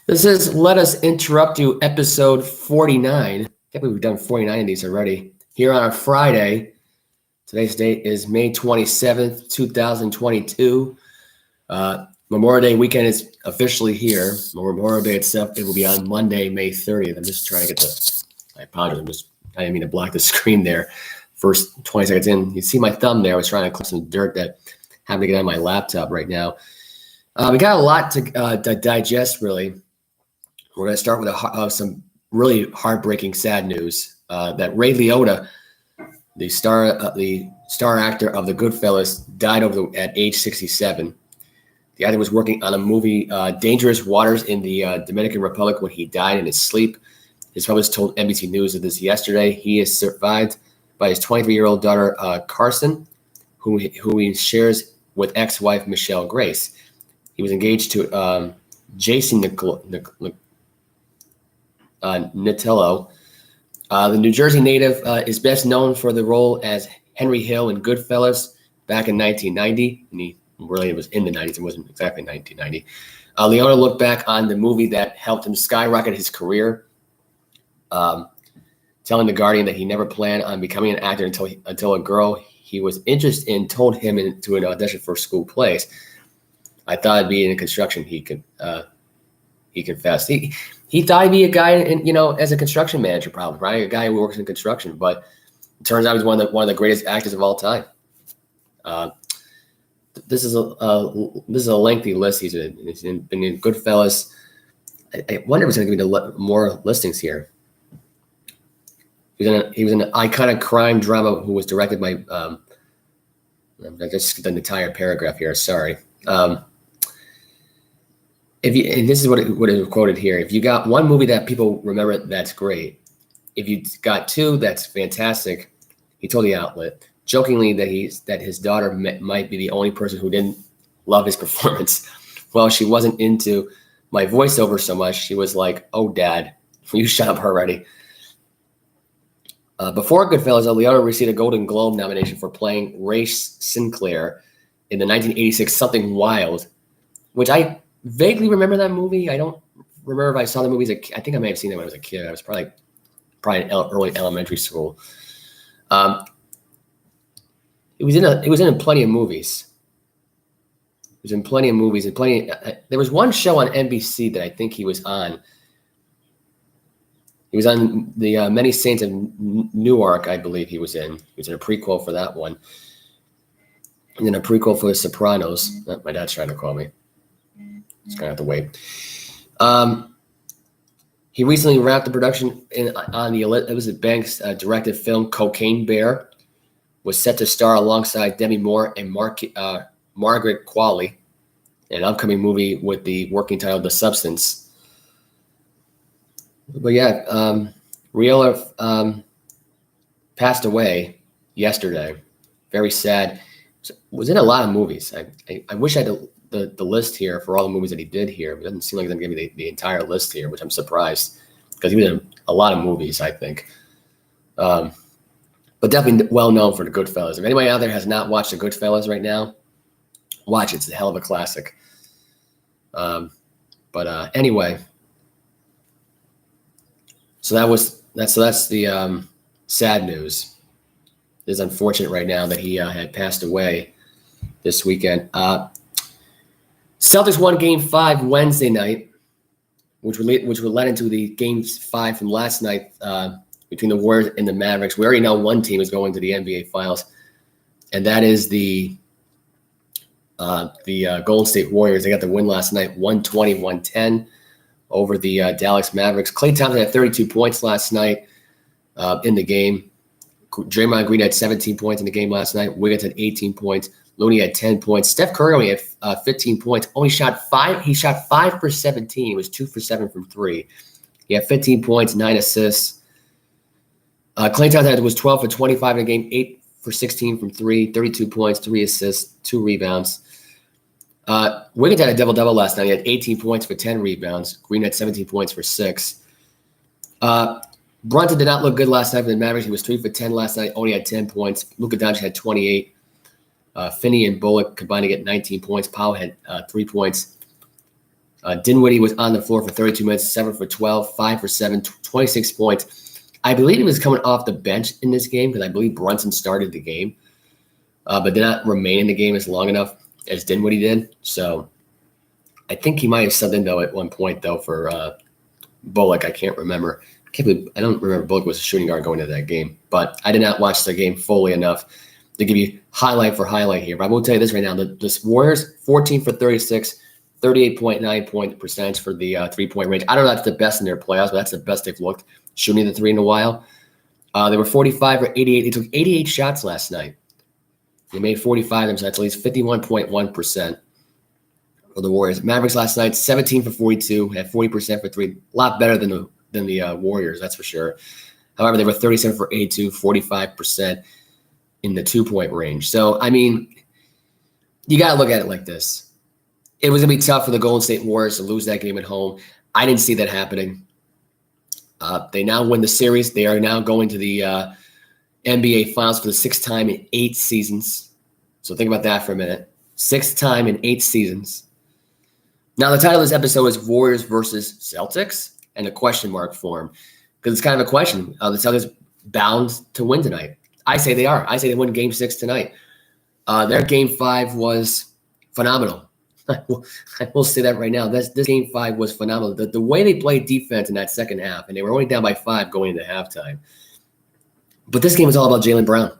This is Let Us Interrupt You, episode 49. I can't believe we've done 49 of these already. Here on a Friday. Today's date is May 27th, 2022. Memorial Day weekend is officially here. Memorial Day itself, it will be on Monday, May 30th. I'm just trying to get I apologize. I didn't mean to block the screen there. First 20 seconds in, you see my thumb there. I was trying to clean some dirt that happened to get on my laptop right now. We got a lot to digest, really. We're going to start with some really heartbreaking, sad news that Ray Liotta, the star actor of The Goodfellas, died at age 67. The actor was working on a movie, Dangerous Waters, in the Dominican Republic when he died in his sleep. His publisher told NBC News of this yesterday. He is survived by his 23-year-old daughter, Carson, who he shares with ex-wife Michelle Grace. He was engaged to Jason Nitello. The New Jersey native is best known for the role as Henry Hill in Goodfellas back in 1990. And he really was in the 90s. It wasn't exactly 1990. Liotta looked back on the movie that helped him skyrocket his career, telling The Guardian that he never planned on becoming an actor until a girl he was interested in told him to an audition for school plays. I thought it'd be in construction. He confessed. He thought he'd be a guy as a construction manager, probably, right? A guy who works in construction, but it turns out he's one of the greatest actors of all time. This is a lengthy list. He's been in Goodfellas. I wonder if it's going to give me more listings here. He was in an iconic crime drama who was directed by. I just skipped an entire paragraph here. Sorry. And this is what is quoted here. If you got one movie that people remember, that's great. If you got two, that's fantastic. He told the outlet jokingly that his daughter might be the only person who didn't love his performance. Well, she wasn't into my voiceover so much. She was like, "Oh, Dad, will you shut up already?" Before Goodfellas, Liotta received a Golden Globe nomination for playing Race Sinclair in the 1986 Something Wild, which I vaguely remember that movie. I don't remember if I saw the movie as a kid. I think I may have seen it when I was a kid. I was probably in early elementary school. It was in plenty of movies. There was one show on NBC that I think he was on. He was on the Many Saints of Newark, I believe he was in. He was in a prequel for that one. And then a prequel for The Sopranos. Oh, my dad's trying to call me. Just going to have to wait. He recently wrapped the production on the Elizabeth Banks directed film Cocaine Bear. Was set to star alongside Demi Moore and Margaret Qualley in an upcoming movie with the working title The Substance. But yeah, Liotta passed away yesterday. Very sad. Was in a lot of movies. I wish I had the list here for all the movies that he did here. But it doesn't seem like they're going to give me the entire list here, which I'm surprised because he was in a lot of movies, I think. But definitely well known for The Goodfellas. If anybody out there has not watched The Goodfellas right now, watch it. It's a hell of a classic. Anyway. So that's the sad news. It is unfortunate right now that he had passed away this weekend. Celtics won Game 5 Wednesday night, which would lead into the Game 5 from last night between the Warriors and the Mavericks. We already know one team is going to the NBA Finals, and that is the Golden State Warriors. They got the win last night, 120-110. Over the Dallas Mavericks. Klay Thompson had 32 points last night in the game. Draymond Green had 17 points in the game last night. Wiggins had 18 points. Looney had 10 points. Steph Curry only had 15 points. Only shot 5. He shot 5 for 17. He was 2 for 7 from 3. He had 15 points, 9 assists. Klay Thompson was 12 for 25 in the game, 8 for 16 from 3, 32 points, 3 assists, 2 rebounds. Wiggins had a double-double last night. He had 18 points for 10 rebounds. Green had 17 points for 6. Brunson did not look good last night for the Mavericks. He was 3 for 10 last night, only had 10 points. Luka Doncic had 28. Finney and Bullock combined to get 19 points. Powell had 3 points. Dinwiddie was on the floor for 32 minutes, 7 for 12, 5 for 7, 26 points. I believe he was coming off the bench in this game because I believe Brunson started the game, but did not remain in the game as long enough as Dinwiddie did. So I think he might have subbed in, though, at one point, though, for Bullock. I can't remember. I don't remember Bullock was a shooting guard going into that game, but I did not watch the game fully enough to give you highlight for highlight here. But I will tell you this right now. The Warriors, 14 for 36, 38.9 point percentage for the three-point range. I don't know if that's the best in their playoffs, but that's the best they've looked shooting the three in a while. They were 45 for 88. They took 88 shots last night. They made 45 of them, so that's at least 51.1% for the Warriors. Mavericks last night, 17 for 42, had 40% for three. A lot better than the Warriors, that's for sure. However, they were 37 for 82, 45% in the two-point range. So, I mean, you got to look at it like this. It was going to be tough for the Golden State Warriors to lose that game at home. I didn't see that happening. They now win the series. They are now going to the NBA Finals for the sixth time in 8 seasons. So think about that for a minute. Sixth time in 8 seasons. Now, the title of this episode is Warriors versus Celtics, and a question mark form, because it's kind of a question. The Celtics bound to win tonight. I say they are. I say they win Game 6 tonight. Their Game 5 was phenomenal. I will say that right now. This Game 5 was phenomenal. The way they played defense in that second half, and they were only down by 5 going into halftime. But this game was all about Jaylen Brown,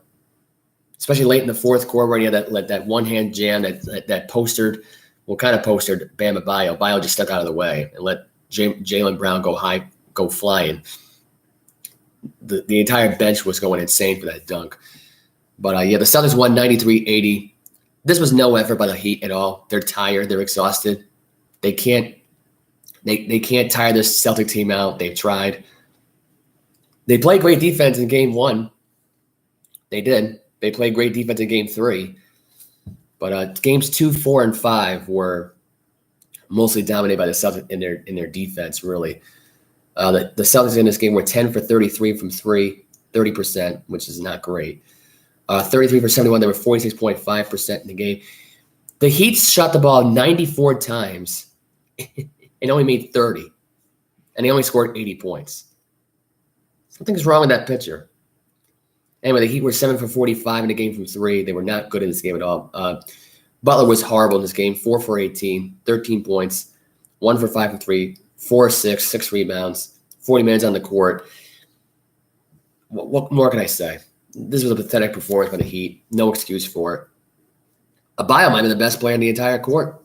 especially late in the fourth quarter where he had that one-hand jam that postered, kind of postered Bam Adebayo. Adebayo just stuck out of the way and let Jaylen Brown go flying. The entire bench was going insane for that dunk. But, the Celtics won 93-80. This was no effort by the Heat at all. They're tired. They're exhausted. They can't tire this Celtic team out. They've tried. They played great defense in Game 1. They did. They played great defense in Game 3. But Games 2, 4, and 5 were mostly dominated by the Celtics in their defense, really. The Celtics in this game were 10 for 33 from 3, 30%, which is not great. 33 for 71, they were 46.5% in the game. The Heat shot the ball 94 times and only made 30. And they only scored 80 points. Something's wrong with that picture. Anyway, the Heat were 7 for 45 in the game from 3. They were not good in this game at all. Butler was horrible in this game, 4 for 18, 13 points, 1 for 5 from 3, 4 6, 6 rebounds, 40 minutes on the court. What more can I say? This was a pathetic performance by the Heat. No excuse for it. Adebayo might be the best player in the entire court.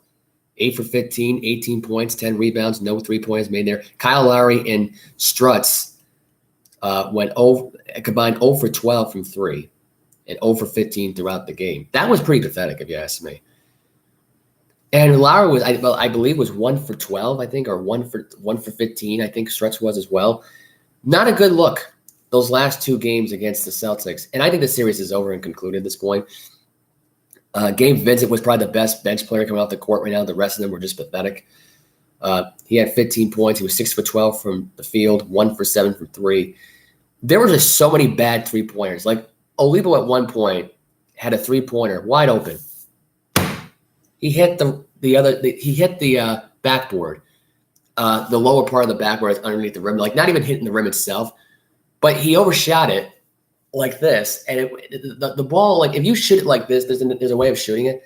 8 for 15, 18 points, 10 rebounds, no 3-pointers made there. Kyle Lowry and Struts combined 0 for 12 from 3 and 0 for 15 throughout the game. That was pretty pathetic, if you ask me. And Lowry was, I believe, was 1 for 12, I think, or 1 for 15. I think Struts was as well. Not a good look. Those last 2 games against the Celtics. And I think the series is over and concluded at this point. Gabe Vincent was probably the best bench player coming off the court right now. The rest of them were just pathetic. He had 15 points. He was 6 for 12 from the field, 1 for 7 from 3. There were just so many bad three-pointers. Like, Olivo at one point had a three-pointer wide open. He hit the backboard, the lower part of the backboard underneath the rim, like not even hitting the rim itself. But he overshot it like this, and the ball, like if you shoot it like this, there's a way of shooting it.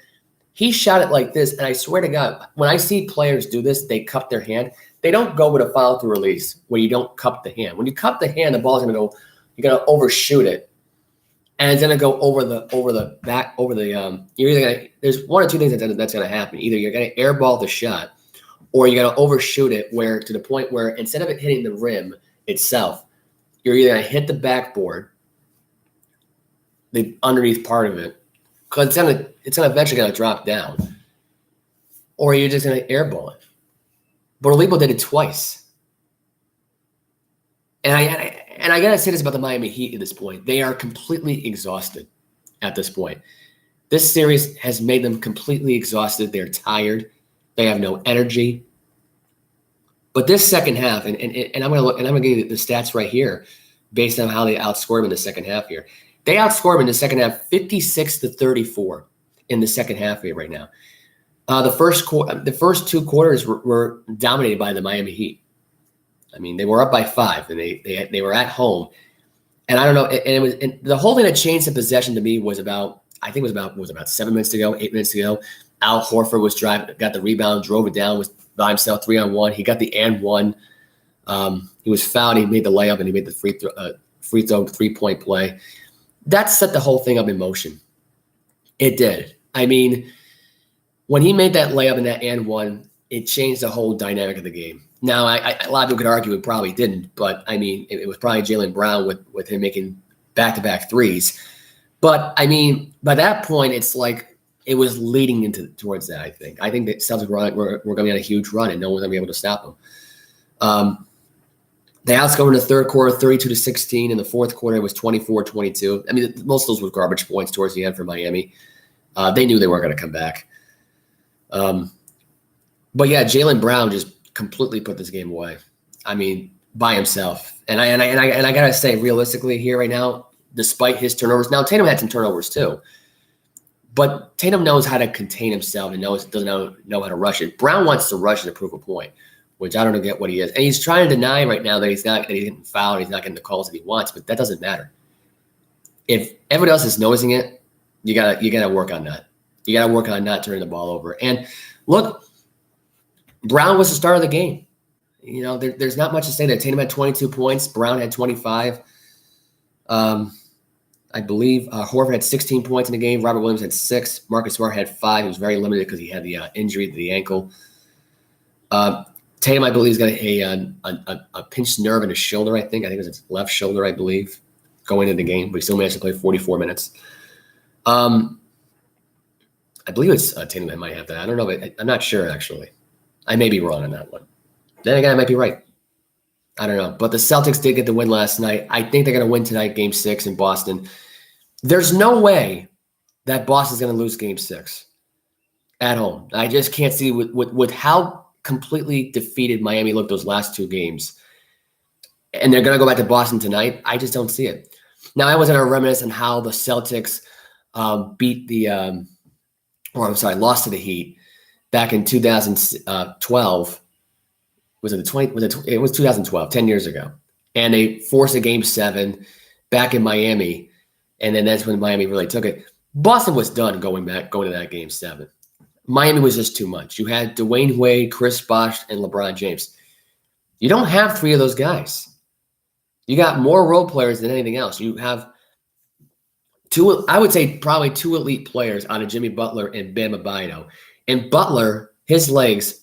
He shot it like this, and I swear to God, when I see players do this, they cup their hand. They don't go with a follow-through release where you don't cup the hand. When you cup the hand, the ball's gonna go. You're gonna overshoot it, and it's gonna go over the back. You're either gonna. There's one or two things that's gonna happen. Either you're gonna airball the shot, or you're gonna overshoot it to the point where instead of it hitting the rim itself, you're either going to hit the backboard, the underneath part of it, because it's eventually going to drop down, or you're just going to airball it. But Olivo did it twice. And I got to say this about the Miami Heat at this point. They are completely exhausted at this point. This series has made them completely exhausted. They're tired. They have no energy. But this second half, and I'm gonna give you the stats right here, based on how they outscored him in the second half here. They outscored him in the second half 56-34 in the second half here right now. The first two quarters were dominated by the Miami Heat. I mean, they were up by 5, and they were at home. And I don't know, and the whole thing that changed the possession to me was about 7 minutes to go, 8 minutes to go. Al Horford was got the rebound, drove it down, was by himself 3-on-1. He got the and one. He was fouled. He made the layup, and he made the free throw 3-point play. That set the whole thing up in motion. It did. I mean, when he made that layup and that and one, it changed the whole dynamic of the game. Now, a lot of people could argue it probably didn't, but I mean, it was probably Jaylen Brown with him making back-to-back threes. But I mean, by that point, it's like it was leading towards that. I think that Celtics were going to be on a huge run, and no one was going to be able to stop them. They outscored in the third quarter, 32-16. In the fourth quarter, it was 24-22. I mean, most of those were garbage points towards the end for Miami. They knew they weren't going to come back. But yeah, Jaylen Brown just completely put this game away. I mean, by himself. And I gotta say, realistically, here right now, despite his turnovers, now Tatum had some turnovers too. But Tatum knows how to contain himself and doesn't know how to rush it. Brown wants to rush it to prove a point, which I don't get what he is. And he's trying to deny right now that he's getting fouled, he's not getting the calls that he wants, but that doesn't matter. If everybody else is noticing it, you gotta work on that. You gotta work on not turning the ball over. And look, Brown was the star of the game. You know, there's not much to say there. Tatum had 22 points. Brown had 25. I believe Horford had 16 points in the game. Robert Williams had 6. Marcus Smart had 5. He was very limited because he had the injury to the ankle. Tatum, I believe, has got a pinched nerve in his shoulder, I think. it was his left shoulder, I believe, going into the game. But he still managed to play 44 minutes. I believe it's Tatum that might have that. I don't know, but I'm not sure, actually. I may be wrong on that one. Then again, I might be right. I don't know. But the Celtics did get the win last night. I think they're going to win tonight, Game 6 in Boston. There's no way that Boston's going to lose Game 6 at home. I just can't see with how completely defeated Miami looked those last 2 games. And they're going to go back to Boston tonight. I just don't see it. Now, I was going to reminisce on how the Celtics lost to the Heat back in 2012. It was 2012, 10 years ago. And they forced a Game 7 back in Miami. And then that's when Miami really took it. Boston was done going to that Game 7. Miami was just too much. You had Dwayne Wade, Chris Bosh, and LeBron James. You don't have 3 of those guys. You got more role players than anything else. You have 2, I would say probably 2 elite players out of Jimmy Butler and Bam Adebayo. And Butler, his legs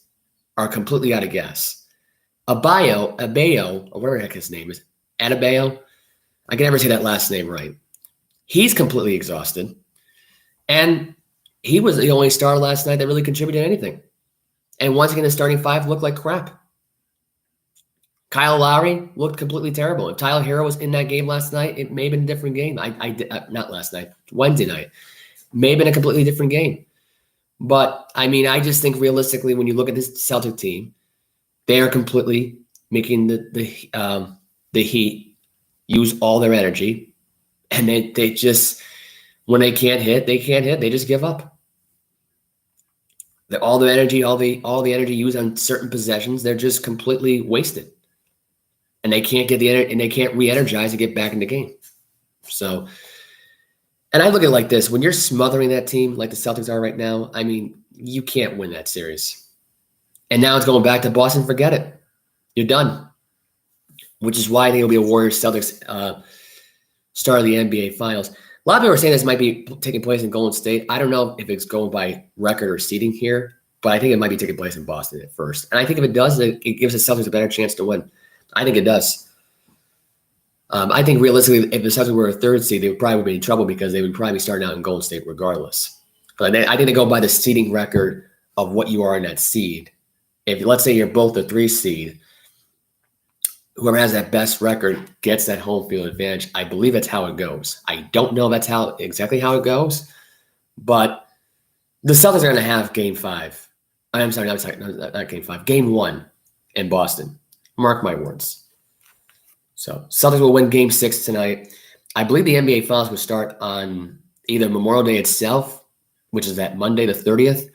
are completely out of gas. Adebayo, or whatever the heck his name is, Adebayo, I can never say that last name right. He's completely exhausted. And he was the only star last night that really contributed anything. And once again, the starting 5 looked like crap. Kyle Lowry looked completely terrible. If Tyler Hero was in that game last night, it may have been a different game. Not last night, Wednesday night. May have been a completely different game. But, I mean, I just think realistically, when you look at this Celtic team, they are completely making the Heat use all their energy. And they just, when they can't hit, they just give up. All the energy used on certain possessions, they're just completely wasted. And they can't they can't re-energize and get back in the game. So, and I look at it like this: when you're smothering that team like the Celtics are right now, I mean, you can't win that series. And now it's going back to Boston. Forget it. You're done. Which is why I think it'll be a Warriors-Celtics start of the NBA Finals. A lot of people are saying this might be taking place in Golden State. I don't know if it's going by record or seeding here, but I think it might be taking place in Boston at first. And I think if it does, it gives the Celtics a better chance to win. I think it does. I think realistically, if the Celtics were a 3rd seed, they would probably be in trouble because they would probably be starting out in Golden State regardless. But I think they go by the seeding record of what you are in that seed. If let's say you're both a 3 seed, whoever has that best record gets that home field advantage. I believe that's how it goes. I don't know if that's exactly how it goes, but the Celtics are going to have Game 5. I'm sorry, not Game 5. Game 1 in Boston. Mark my words. So Celtics will win Game 6 tonight. I believe the NBA Finals will start on either Memorial Day itself, which is that Monday the 30th,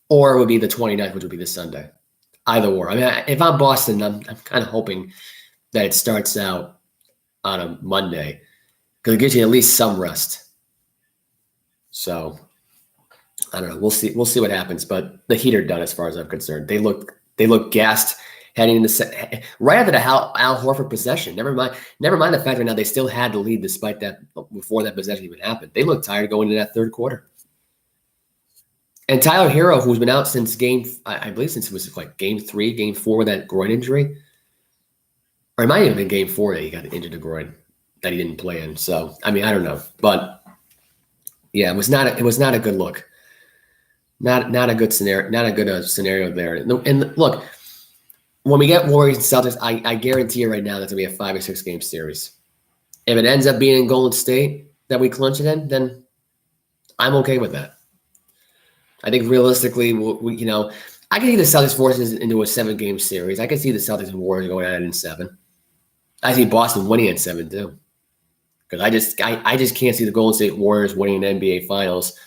or it would be the 29th, which would be this Sunday. Either or. I mean, if I'm Boston, I'm kind of hoping that it starts out on a Monday because it gives you at least some rest. So I don't know. We'll see. We'll see what happens. But the Heat are done as far as I'm concerned. They look gassed heading into right after the Al Horford possession. Never mind the fact that now they still had the lead despite that before that possession even happened. They looked tired going into that third quarter. And Tyler Hero, who's been out since I believe since it was like game 3, game 4 with that groin injury, or it might have been game 4 that he got injured the groin that he didn't play in. So I mean, I don't know, but yeah, it was not a good look. Not a good scenario. Not a good scenario there. And look, when we get Warriors and Celtics, I guarantee you right now that's gonna be a 5 or 6 game series. If it ends up being in Golden State that we clinch it in, then I'm okay with that. I think realistically, I can see the Celtics forces into a 7 game series. I can see the Celtics and Warriors going at it in 7. I see Boston winning in 7 too, because I just can't see the Golden State Warriors winning an NBA Finals,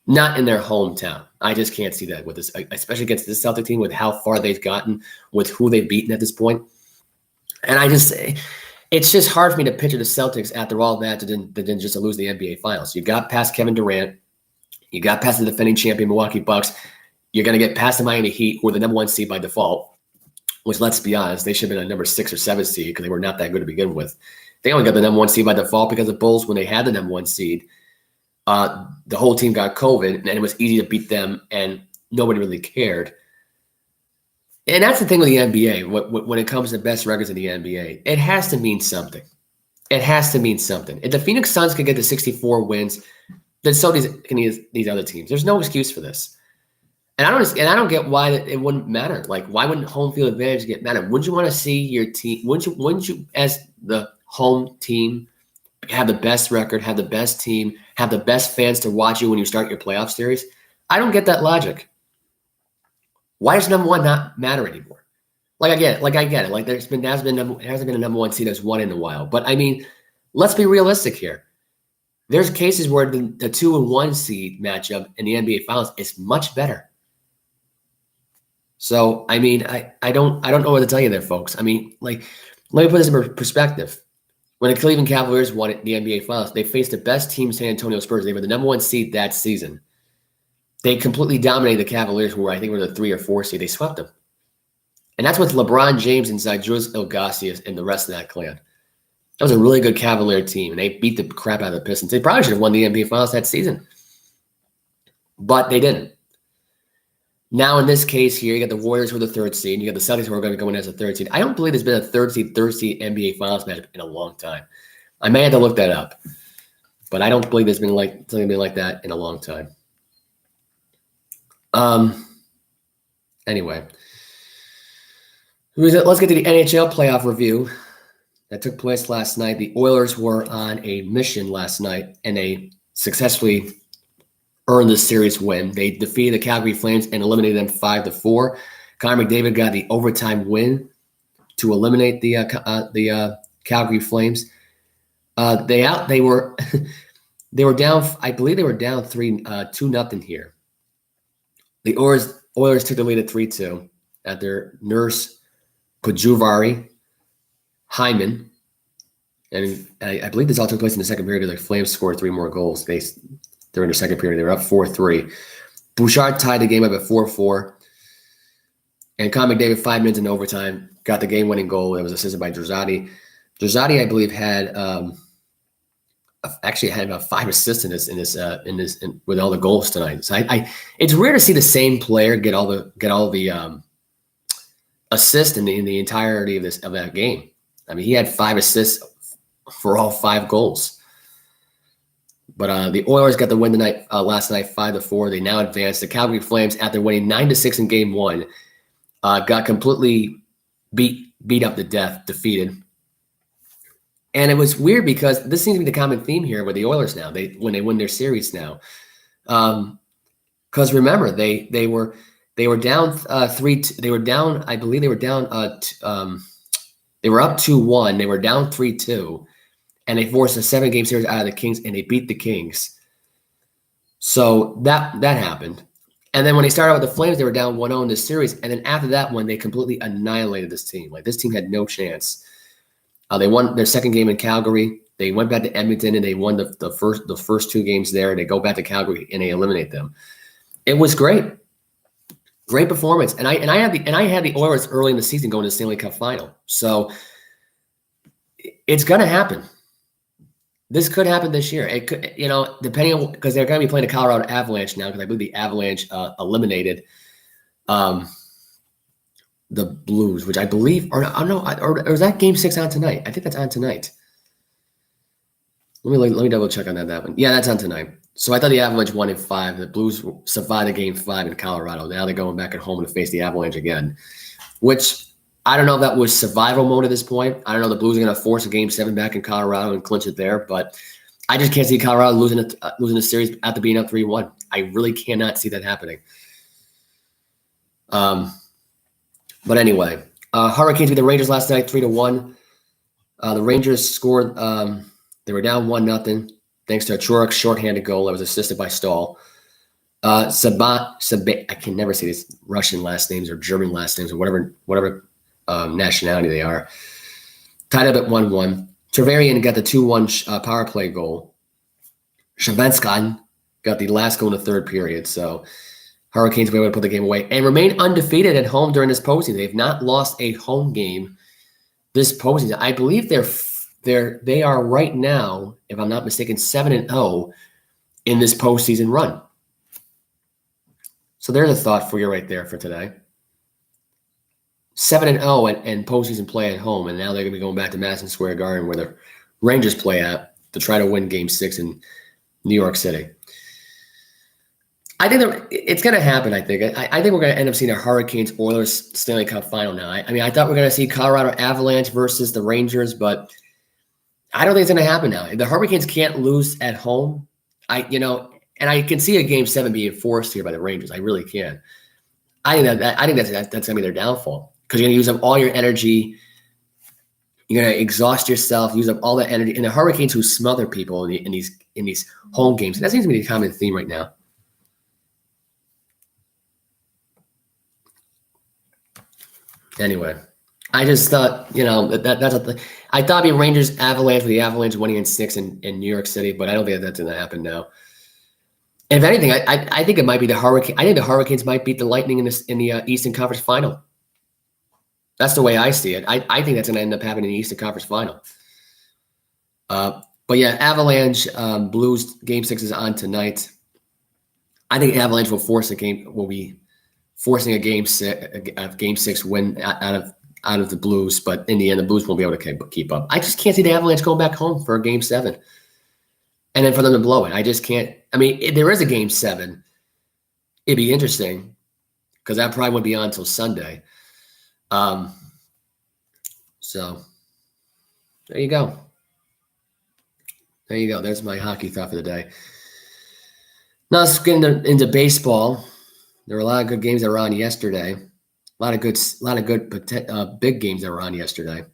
not in their hometown. I just can't see that with this, especially against this Celtic team with how far they've gotten, with who they've beaten at this point. And it's just hard for me to picture the Celtics after all that to then just lose the NBA Finals. You got past Kevin Durant. You got past the defending champion Milwaukee Bucks. You're going to get past the Miami Heat, who are the number 1 seed by default, which, let's be honest, they should have been a number 6 or 7 seed because they were not that good to begin with. They only got the number 1 seed by default because the Bulls, when they had the number 1 seed, the whole team got COVID, and it was easy to beat them, and nobody really cared. And that's the thing with the NBA. When it comes to best records in the NBA, it has to mean something. It has to mean something. If the Phoenix Suns can get to 64 wins, then so can these other teams. There's no excuse for this. And I don't get why it wouldn't matter. Like, why wouldn't home field advantage get matter? Wouldn't you want to see your team? Wouldn't you, as the home team, have the best record, have the best team, have the best fans to watch you when you start your playoff series? I don't get that logic. Why does number 1 not matter anymore? I get it. Like there hasn't been a number 1 seed that's won in a while. But I mean, let's be realistic here. There's cases where the 2 and 1 seed matchup in the NBA Finals is much better. So I mean, I don't know what to tell you there, folks. I mean, like, let me put this in perspective. When the Cleveland Cavaliers won the NBA Finals, they faced the best team, San Antonio Spurs. They were the number 1 seed that season. They completely dominated the Cavaliers, who I think were the 3 or 4 seed. They swept them. And that's with LeBron James inside Julius Ilgauskas and the rest of that clan. That was a really good Cavalier team, and they beat the crap out of the Pistons. They probably should have won the NBA Finals that season, but they didn't. Now, in this case here, you got the Warriors who are the 3rd seed. You got the Celtics who are going to go in as a 3rd seed. I don't believe there's been a third seed NBA Finals matchup in a long time. I may have to look that up, but I don't believe there's been something like that in a long time. Anyway, let's get to the NHL playoff review that took place last night. The Oilers were on a mission last night, and they successfully earned the series win. They defeated the Calgary Flames and eliminated them 5-4. Connor McDavid got the overtime win to eliminate the Calgary Flames. They were down. I believe they were down 2-0 here. The Oilers took the lead at 3-2 after Nurse, Pujuvari, Hyman, and I believe this all took place in the second period. The Flames scored 3 more goals. During the second period, they were up 4-3. Bouchard tied the game up at 4-4, and Connor McDavid 5 minutes in overtime got the game-winning goal. It was assisted by Drozati. Drozati, I believe, had about 5 assists in this with all the goals tonight. So it's rare to see the same player get all the assists in the entirety of that game. I mean, he had 5 assists for all 5 goals. But the Oilers got the win last night, 5-4. They now advance. The Calgary Flames, after winning 9-6 in Game 1, got completely beat up to death, defeated. And it was weird because this seems to be the common theme here with the Oilers now. When they win their series now, because remember they were down 3. They were down. I believe they were down. They were up 2-1. They were down 3-2. And they forced a 7-game series out of the Kings, and they beat the Kings. So that happened. And then when they started out with the Flames, they were down 1-0 in this series. And then after that one, they completely annihilated this team. Like, this team had no chance. They won their second game in Calgary. They went back to Edmonton and they won the first 2 games there. They go back to Calgary and they eliminate them. It was great. Great performance. And I had the Oilers early in the season going to the Stanley Cup final. So it's going to happen. This could happen this year. It could, depending on, because they're going to be playing the Colorado Avalanche now, because I believe the Avalanche eliminated the Blues, which I believe, or is that Game 6 on tonight? I think that's on tonight. Let me double check on that one. Yeah, that's on tonight. So I thought the Avalanche won in 5. The Blues survived a Game 5 in Colorado. Now they're going back at home to face the Avalanche again, which I don't know if that was survival mode at this point. I don't know. The Blues are going to force a Game 7 back in Colorado and clinch it there, but I just can't see Colorado losing a series after being up 3-1. I really cannot see that happening. But anyway, Hurricanes beat the Rangers last night 3-1. The Rangers scored. They were down 1-0 thanks to a Choruk shorthanded goal that was assisted by Stahl. I can never say these Russian last names or German last names or whatever nationality they are. Tied up at 1-1. Trevelyan got the 2-1 power play goal. Shavenskan got the last goal in the third period. So Hurricanes were able to put the game away and remain undefeated at home during this postseason. They've not lost a home game this postseason. I believe they are right now, if I'm not mistaken, 7-0 in this postseason run. So there's a thought for you right there for today. 7-0 and postseason play at home, and now they're going to be going back to Madison Square Garden where the Rangers play at to try to win Game 6 in New York City. I think it's going to happen, I think. I think we're going to end up seeing a Hurricanes-Oilers Stanley Cup final now. I mean, I thought we were going to see Colorado Avalanche versus the Rangers, but I don't think it's going to happen now. If the Hurricanes can't lose at home, and I can see a Game 7 being forced here by the Rangers. I really can. I think that's going to be their downfall, because you're going to use up all your energy. You're going to exhaust yourself, use up all that energy. And the Hurricanes who smother people in these home games, that seems to be the common theme right now. Anyway, I just thought, that's a thing. I thought it'd be Rangers Avalanche with the Avalanche winning in 6 in New York City, but I don't think that's going to happen now. And if anything, I think it might be the Hurricane. I think the Hurricanes might beat the Lightning in the Eastern Conference Final. That's the way I see it. I think that's going to end up happening in the Eastern Conference Final. But yeah, Avalanche Blues Game 6 is on tonight. I think Avalanche will be forcing a Game 6 win out of the Blues, but in the end, the Blues won't be able to keep up. I just can't see the Avalanche going back home for a Game 7. And then for them to blow it. I just can't. I mean, if there is a Game 7, it'd be interesting, because that probably won't be on until Sunday. So there you go. There's my hockey thought for the day. Now let's get into baseball. There were a lot of good games that were on yesterday. A lot of good big games that were on yesterday.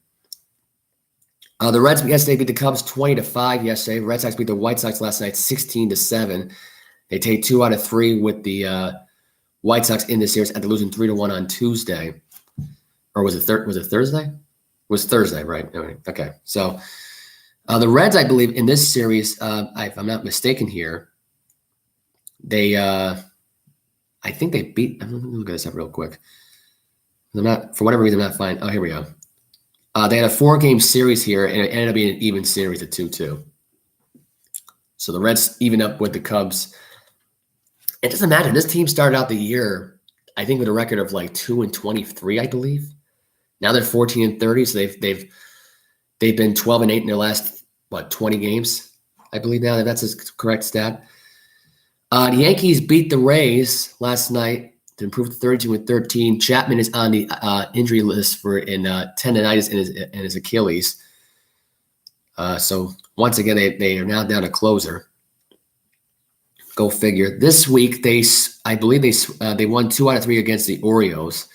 The Reds yesterday beat the Cubs 20-5 yesterday. Red Sox beat the White Sox last night 16-7. They take 2 out of 3 with the White Sox in the series after losing 3-1 on Tuesday. Or was it Thursday? It was Thursday, right? Okay. So the Reds, I believe, in this series, if I'm not mistaken here, I think they beat. Let me look at this up real quick. For whatever reason, I'm not finding. Oh, here we go. They had a 4-game series here, and it ended up being an even series at 2-2. So the Reds evened up with the Cubs. And just imagine, this team started out the year, I think, with a record of like 2-23, I believe. Now they're 14-30, so they've been 12-8 in their last 20 games, I believe now. That's a correct stat. The Yankees beat the Rays last night to improve to 32-13. Chapman is on the injury list for tendonitis in his Achilles. So once again, they are now down a closer. Go figure. This week, I believe they won 2 out of 3 against the Orioles.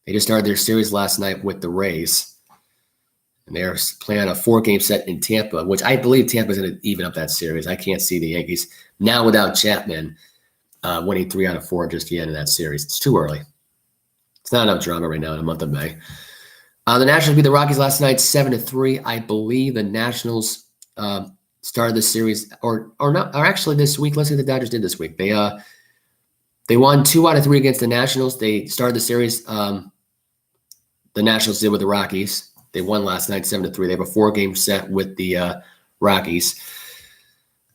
They just started their series last night with the Rays. And they're playing a 4-game set in Tampa, which I believe Tampa's going to even up that series. I can't see the Yankees now without Chapman winning 3 out of 4 just yet in that series. It's too early. It's not enough drama right now in the month of May. The Nationals beat the Rockies last night 7-3. I believe the Nationals started the series or actually this week. Let's see what the Dodgers did this week. They won 2 out of 3 against the Nationals. They started the series. The Nationals did with the Rockies. They won last night 7-3. They have a 4-game set with the Rockies.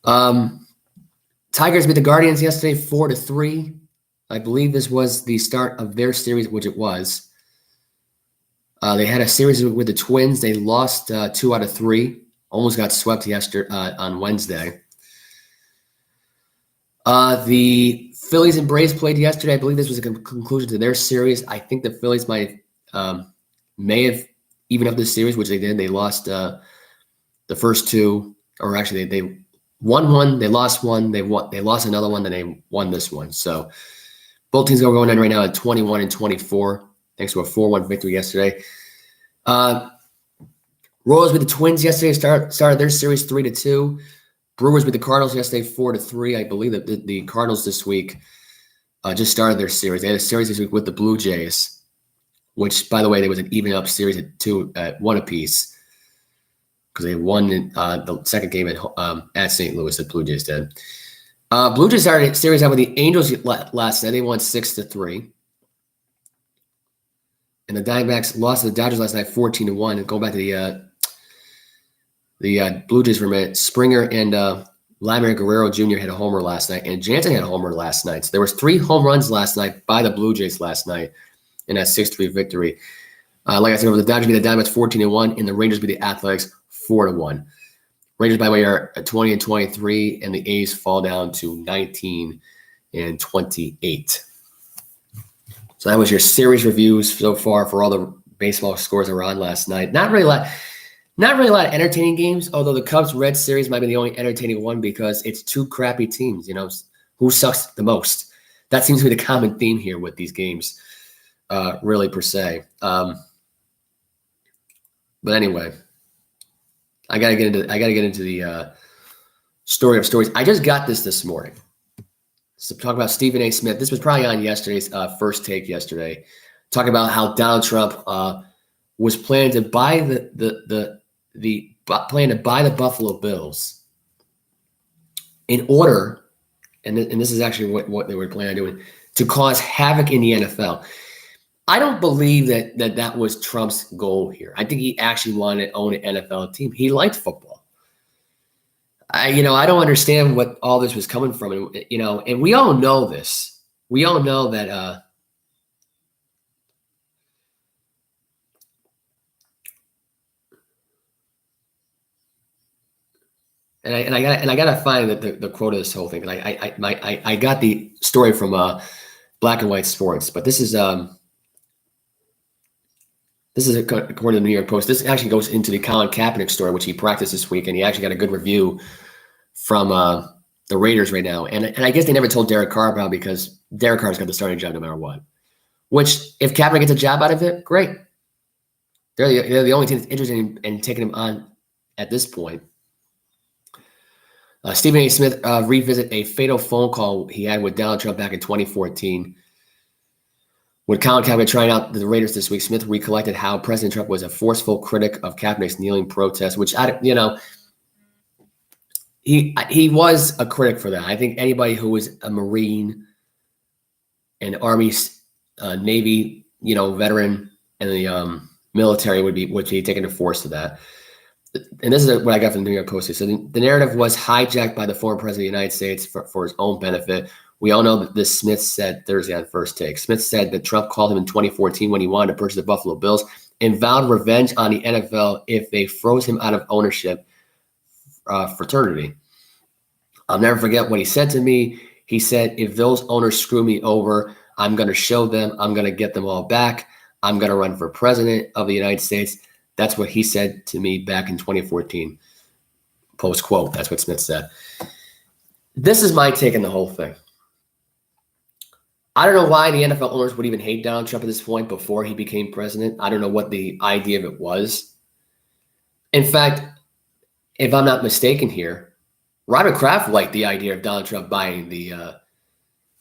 Tigers beat the Guardians yesterday 4-3. I believe this was the start of their series, which it was. They had a series with the Twins. They lost 2 out of 3. Almost got swept yesterday on Wednesday. The Phillies and Braves played yesterday. I believe this was a conclusion to their series. I think the Phillies may have evened up this series, which they did. They lost the first 2, or actually they won 1, they lost 1, they lost another one, then they won this one. So both teams are going in right now at 21-24, thanks to a 4-1 victory yesterday. Royals with the Twins yesterday started their series 3-2. Brewers with the Cardinals yesterday 4-3. I believe that the Cardinals this week just started their series. They had a series this week with the Blue Jays, which, by the way, there was an even up series at 1 apiece because they won the second game at St. Louis. The Blue Jays did. Blue Jays started a series out with the Angels last night. They won 6-3. And the Diamondbacks lost to the Dodgers last night 14-1. And going back to the Blue Jays for a minute, Springer and Vladimir Guerrero Jr. had a homer last night, and Jansen had a homer last night. So there was 3 home runs last night by the Blue Jays last night in that 6-3 victory. Like I said, the Dodgers beat the Diamondbacks 14-1, and the Rangers beat the Athletics 4-1. Rangers, by the way, are at 20-23, and the A's fall down to 19-28. So that was your series reviews so far for all the baseball scores that were on last night. Not really a lot of entertaining games, although the Cubs-Reds series might be the only entertaining one because it's 2 crappy teams. You know, who sucks the most? That seems to be the common theme here with these games, really, per se. But anyway, I gotta get into the story of stories. I just got this morning. So talk about Stephen A. Smith. This was probably on yesterday's First Take yesterday. Talking about how Donald Trump was planning to buy the Buffalo Bills in order, and this is actually what they were planning on doing, to cause havoc in the NFL. I don't believe that was Trump's goal here. I think he actually wanted to own an NFL team. He liked football. I don't understand what all this was coming from, and we all know this. We all know that. And I gotta find the quote of this whole thing. I got the story from Black and White Sports, but this is according to the New York Post. This actually goes into the Colin Kaepernick story, which he practiced this week, and he actually got a good review from the Raiders right now. And I guess they never told Derek Carr about it because Derek Carr's got the starting job no matter what. Which, if Kaepernick gets a job out of it, great. They're the only team that's interested in taking him on at this point. Stephen A. Smith revisit a fatal phone call he had with Donald Trump back in 2014. With Colin Kaepernick trying out the Raiders this week, Smith recollected how President Trump was a forceful critic of Kaepernick's kneeling protest, which, he was a critic for that. I think anybody who was a Marine, an Army, Navy, veteran, and the military would be taken to force to that. And this is what I got from the New York Post. So the narrative was hijacked by the former president of the United States for his own benefit. We all know that this Smith said Thursday on First Take. Smith said that Trump called him in 2014 when he wanted to purchase the Buffalo Bills and vowed revenge on the NFL if they froze him out of ownership fraternity. I'll never forget what he said to me. He said, if those owners screw me over, I'm going to show them. I'm going to get them all back. I'm going to run for president of the United States. That's what he said to me back in 2014. Post quote. That's what Smith said. This is my take on the whole thing. I don't know why the NFL owners would even hate Donald Trump at this point before he became president. I don't know what the idea of it was. In fact, if I'm not mistaken here, Robert Kraft liked the idea of Donald Trump buying the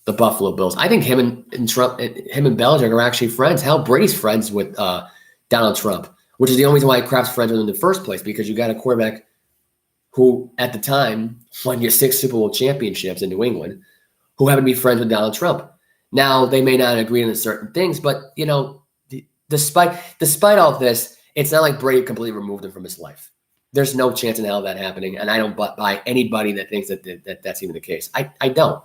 the Buffalo Bills. I think him and Belichick are actually friends. Hell, Brady's friends with Donald Trump, which is the only reason why Kraft's friends with him in the first place, because you got a quarterback who, at the time, won your 6 Super Bowl championships in New England, who happened to be friends with Donald Trump. Now, they may not agree on certain things, but, despite all of this, it's not like Brady completely removed him from his life. There's no chance in hell of that happening, and I don't buy anybody that thinks that's even the case. I don't.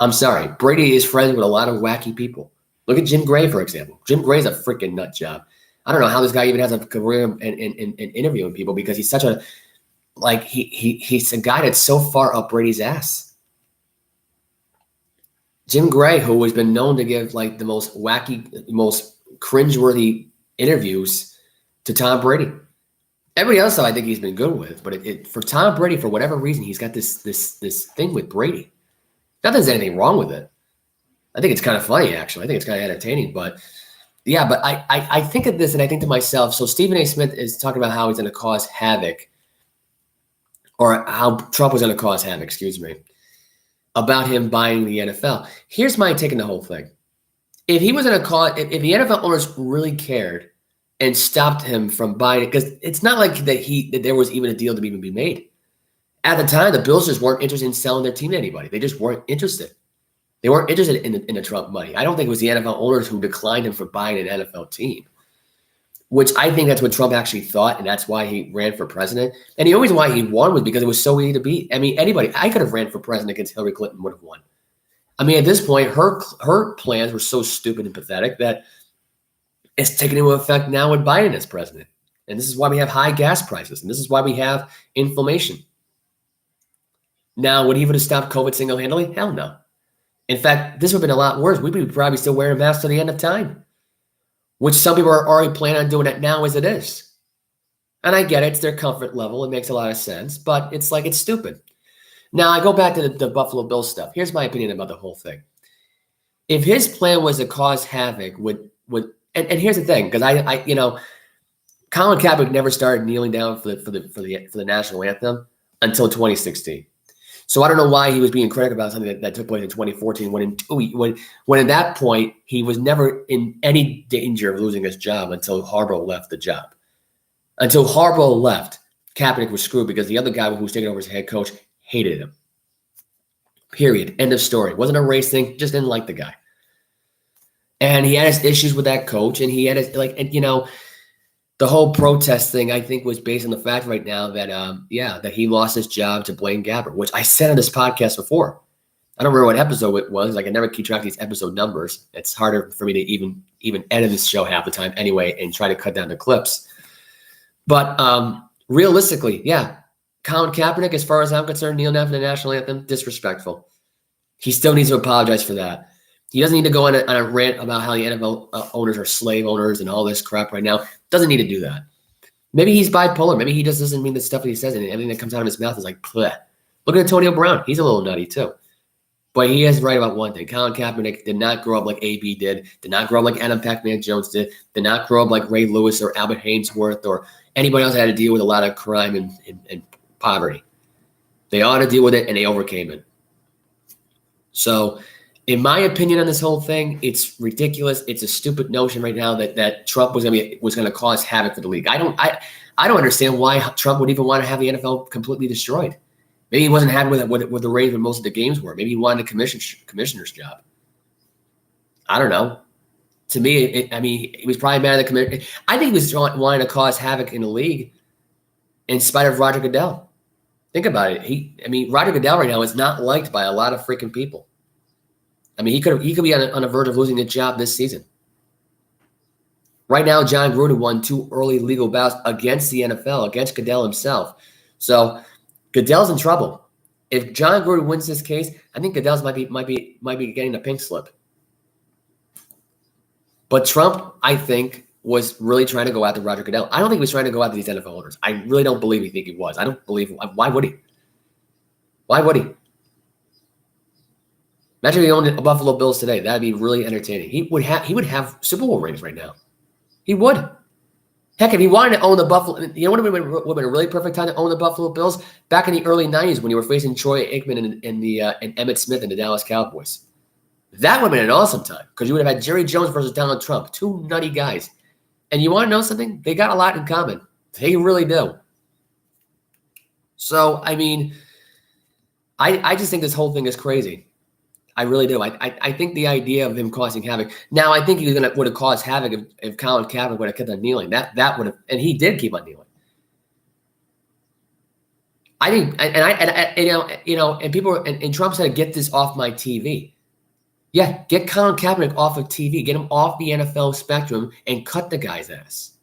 I'm sorry. Brady is friends with a lot of wacky people. Look at Jim Gray, for example. Jim Gray's a freaking nut job. I don't know how this guy even has a career in interviewing people, because he's such a he's a guy that's so far up Brady's ass. Jim Gray, who has been known to give like the most wacky, most cringeworthy interviews to Tom Brady. Everybody else, I think he's been good with, but for Tom Brady, for whatever reason, he's got this thing with Brady. Not that there's anything wrong with it. I think it's kind of funny, actually. I think it's kind of entertaining, but yeah. But I think of this and I think to myself. So Stephen A. Smith is talking about how he's going to cause havoc, or how Trump was going to cause havoc. Excuse me, about him buying the NFL. Here's my take on the whole thing. If he was going to cause, if the NFL owners really cared and stopped him from buying it, because it's not like that there was even a deal to even be made. At the time, the Bills just weren't interested in selling their team to anybody. They just weren't interested. They weren't interested in the Trump money. I don't think it was the NFL owners who declined him for buying an NFL team, which I think that's what Trump actually thought, and that's why he ran for president. And the only reason why he won was because it was so easy to beat. I mean, I could have ran for president against Hillary Clinton, would have won. I mean, at this point, her plans were so stupid and pathetic that it's taken into effect now with Biden as president. And this is why we have high gas prices, and this is why we have inflammation. Now, would he have stopped COVID single-handedly? Hell no. In fact, this would have been a lot worse. We'd be probably still wearing masks to the end of time, which some people are already planning on doing it now as it is. And I get it. It's their comfort level. It makes a lot of sense, but it's stupid. Now, I go back to the Buffalo Bills stuff. Here's my opinion about the whole thing. If his plan was to cause havoc and here's the thing, because Colin Kaepernick never started kneeling down for the national anthem until 2016. So I don't know why he was being critical about something that took place in 2014 when at that point he was never in any danger of losing his job until Harbaugh left the job. Until Harbaugh left, Kaepernick was screwed because the other guy who was taking over as head coach hated him. Period. End of story. Wasn't a race thing. Just didn't like the guy. And he had his issues with that coach, and he had his the whole protest thing, I think, was based on the fact right now that, that he lost his job to Blaine Gabbert, which I said on this podcast before. I don't remember what episode it was. I can never keep track of these episode numbers. It's harder for me to even edit this show half the time anyway and try to cut down the clips. But realistically, Colin Kaepernick, as far as I'm concerned, kneeling down for the national anthem, disrespectful. He still needs to apologize for that. He doesn't need to go on a rant about how the NFL owners are slave owners and all this crap right now. Doesn't need to do that. Maybe he's bipolar. Maybe he just doesn't mean the stuff that he says, and everything that comes out of his mouth is like, bleh. Look at Antonio Brown. He's a little nutty too. But he is right about one thing. Colin Kaepernick did not grow up like AB did not grow up like Adam Pac-Man Jones did not grow up like Ray Lewis or Albert Hainsworth or anybody else that had to deal with a lot of crime and poverty. They ought to deal with it, and they overcame it. So, in my opinion on this whole thing, it's ridiculous. It's a stupid notion right now that Trump was going to cause havoc for the league. I don't understand why Trump would even want to have the NFL completely destroyed. Maybe he wasn't happy with the range when most of the games were. Maybe he wanted a commissioner's job. I don't know. To me, he was probably mad at the commissioner. I think he was wanting to cause havoc in the league in spite of Roger Goodell. Think about it. Roger Goodell right now is not liked by a lot of freaking people. He could be on the verge of losing his job this season. Right now, Jon Gruden won 2 early legal bouts against the NFL, against Goodell himself. So Goodell's in trouble. If Jon Gruden wins this case, I think Goodell's might be getting a pink slip. But Trump, I think, was really trying to go after Roger Goodell. I don't think he was trying to go after these NFL owners. I really don't believe he was. I don't believe. Why would he? Why would he? Imagine if he owned the Buffalo Bills today. That'd be really entertaining. He would have Super Bowl rings right now. He would. Heck, if he wanted to own the Buffalo, you know what would have been a really perfect time to own the Buffalo Bills? Back in the early 90s when you were facing Troy Aikman and Emmitt Smith and the Dallas Cowboys. That would have been an awesome time because you would have had Jerry Jones versus Donald Trump, two nutty guys. And you want to know something? They got a lot in common. They really do. So, I mean, I just think this whole thing is crazy. I really do. I think the idea of him causing havoc. Now, I think he would have caused havoc if Colin Kaepernick would have kept on kneeling. That would have, and he did keep on kneeling. I think, and people, and Trump said, "Get this off my TV." Yeah, get Colin Kaepernick off of TV. Get him off the NFL spectrum and cut the guy's ass.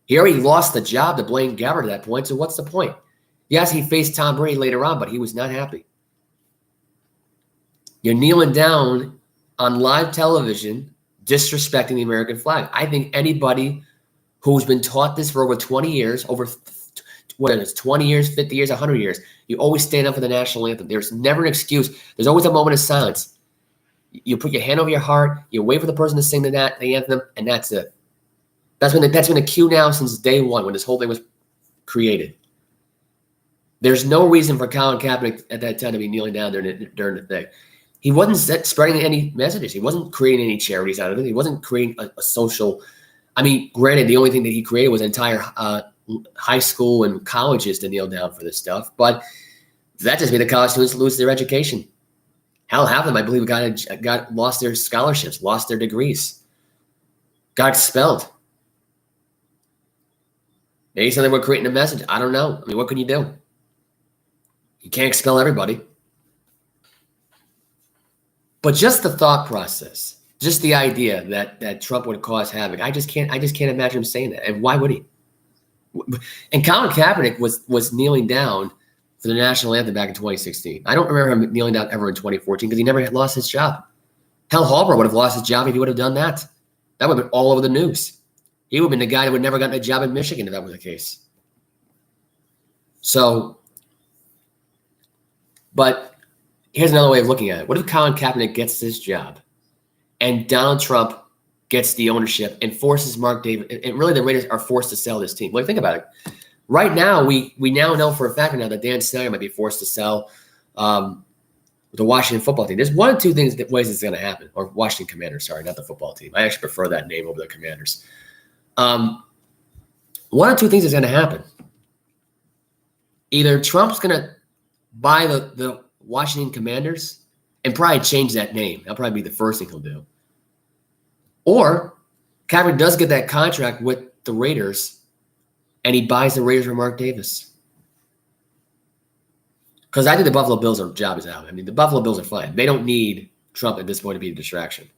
He already lost the job to Blaine Gabbert at that point, so what's the point? Yes, he faced Tom Brady later on, but he was not happy. You're kneeling down on live television, disrespecting the American flag. I think anybody who's been taught this for over 20 years, whether it's 20 years, 50 years, 100 years, you always stand up for the national anthem. There's never an excuse. There's always a moment of silence. You put your hand over your heart, you wait for the person to sing the anthem, and that's it. That's been a cue now since day one when this whole thing was created. There's no reason for Colin Kaepernick at that time to be kneeling down during the thing. He wasn't spreading any messages. He wasn't creating any charities out of it. He wasn't creating a social. I mean, granted, the only thing that he created was entire high school and colleges to kneel down for this stuff. But that just made the college students lose their education. Hell, half of them, I believe, got lost their scholarships, lost their degrees, got expelled. Maybe something we're creating a message. I don't know. I mean, what can you do? You can't expel everybody. But just the thought process, just the idea that Trump would cause havoc, I just can't imagine him saying that. And why would he? And Colin Kaepernick was kneeling down for the national anthem back in 2016. I don't remember him kneeling down ever in 2014 because he never had lost his job. Hal Halper would have lost his job if he would have done that. That would have been all over the news. He would have been the guy that would never gotten a job in Michigan if that was the case. So, but here's another way of looking at it. What if Colin Kaepernick gets this job and Donald Trump gets the ownership and forces McDavid, and really the Raiders are forced to sell this team? Like, think about it. Right now, we now know for a fact now that Dan Snyder might be forced to sell the Washington football team. There's one of two ways it's going to happen, or Washington Commanders, sorry, not the football team. I actually prefer that name over the Commanders. One of two things is going to happen. Either Trump's going to buy the Washington Commanders and probably change that name. That'll probably be the first thing he'll do. Or Kaepernick does get that contract with the Raiders, and he buys the Raiders from Mark Davis. Because I think the Buffalo Bills' job is out. I mean, the Buffalo Bills are fine. They don't need Trump at this point to be a distraction.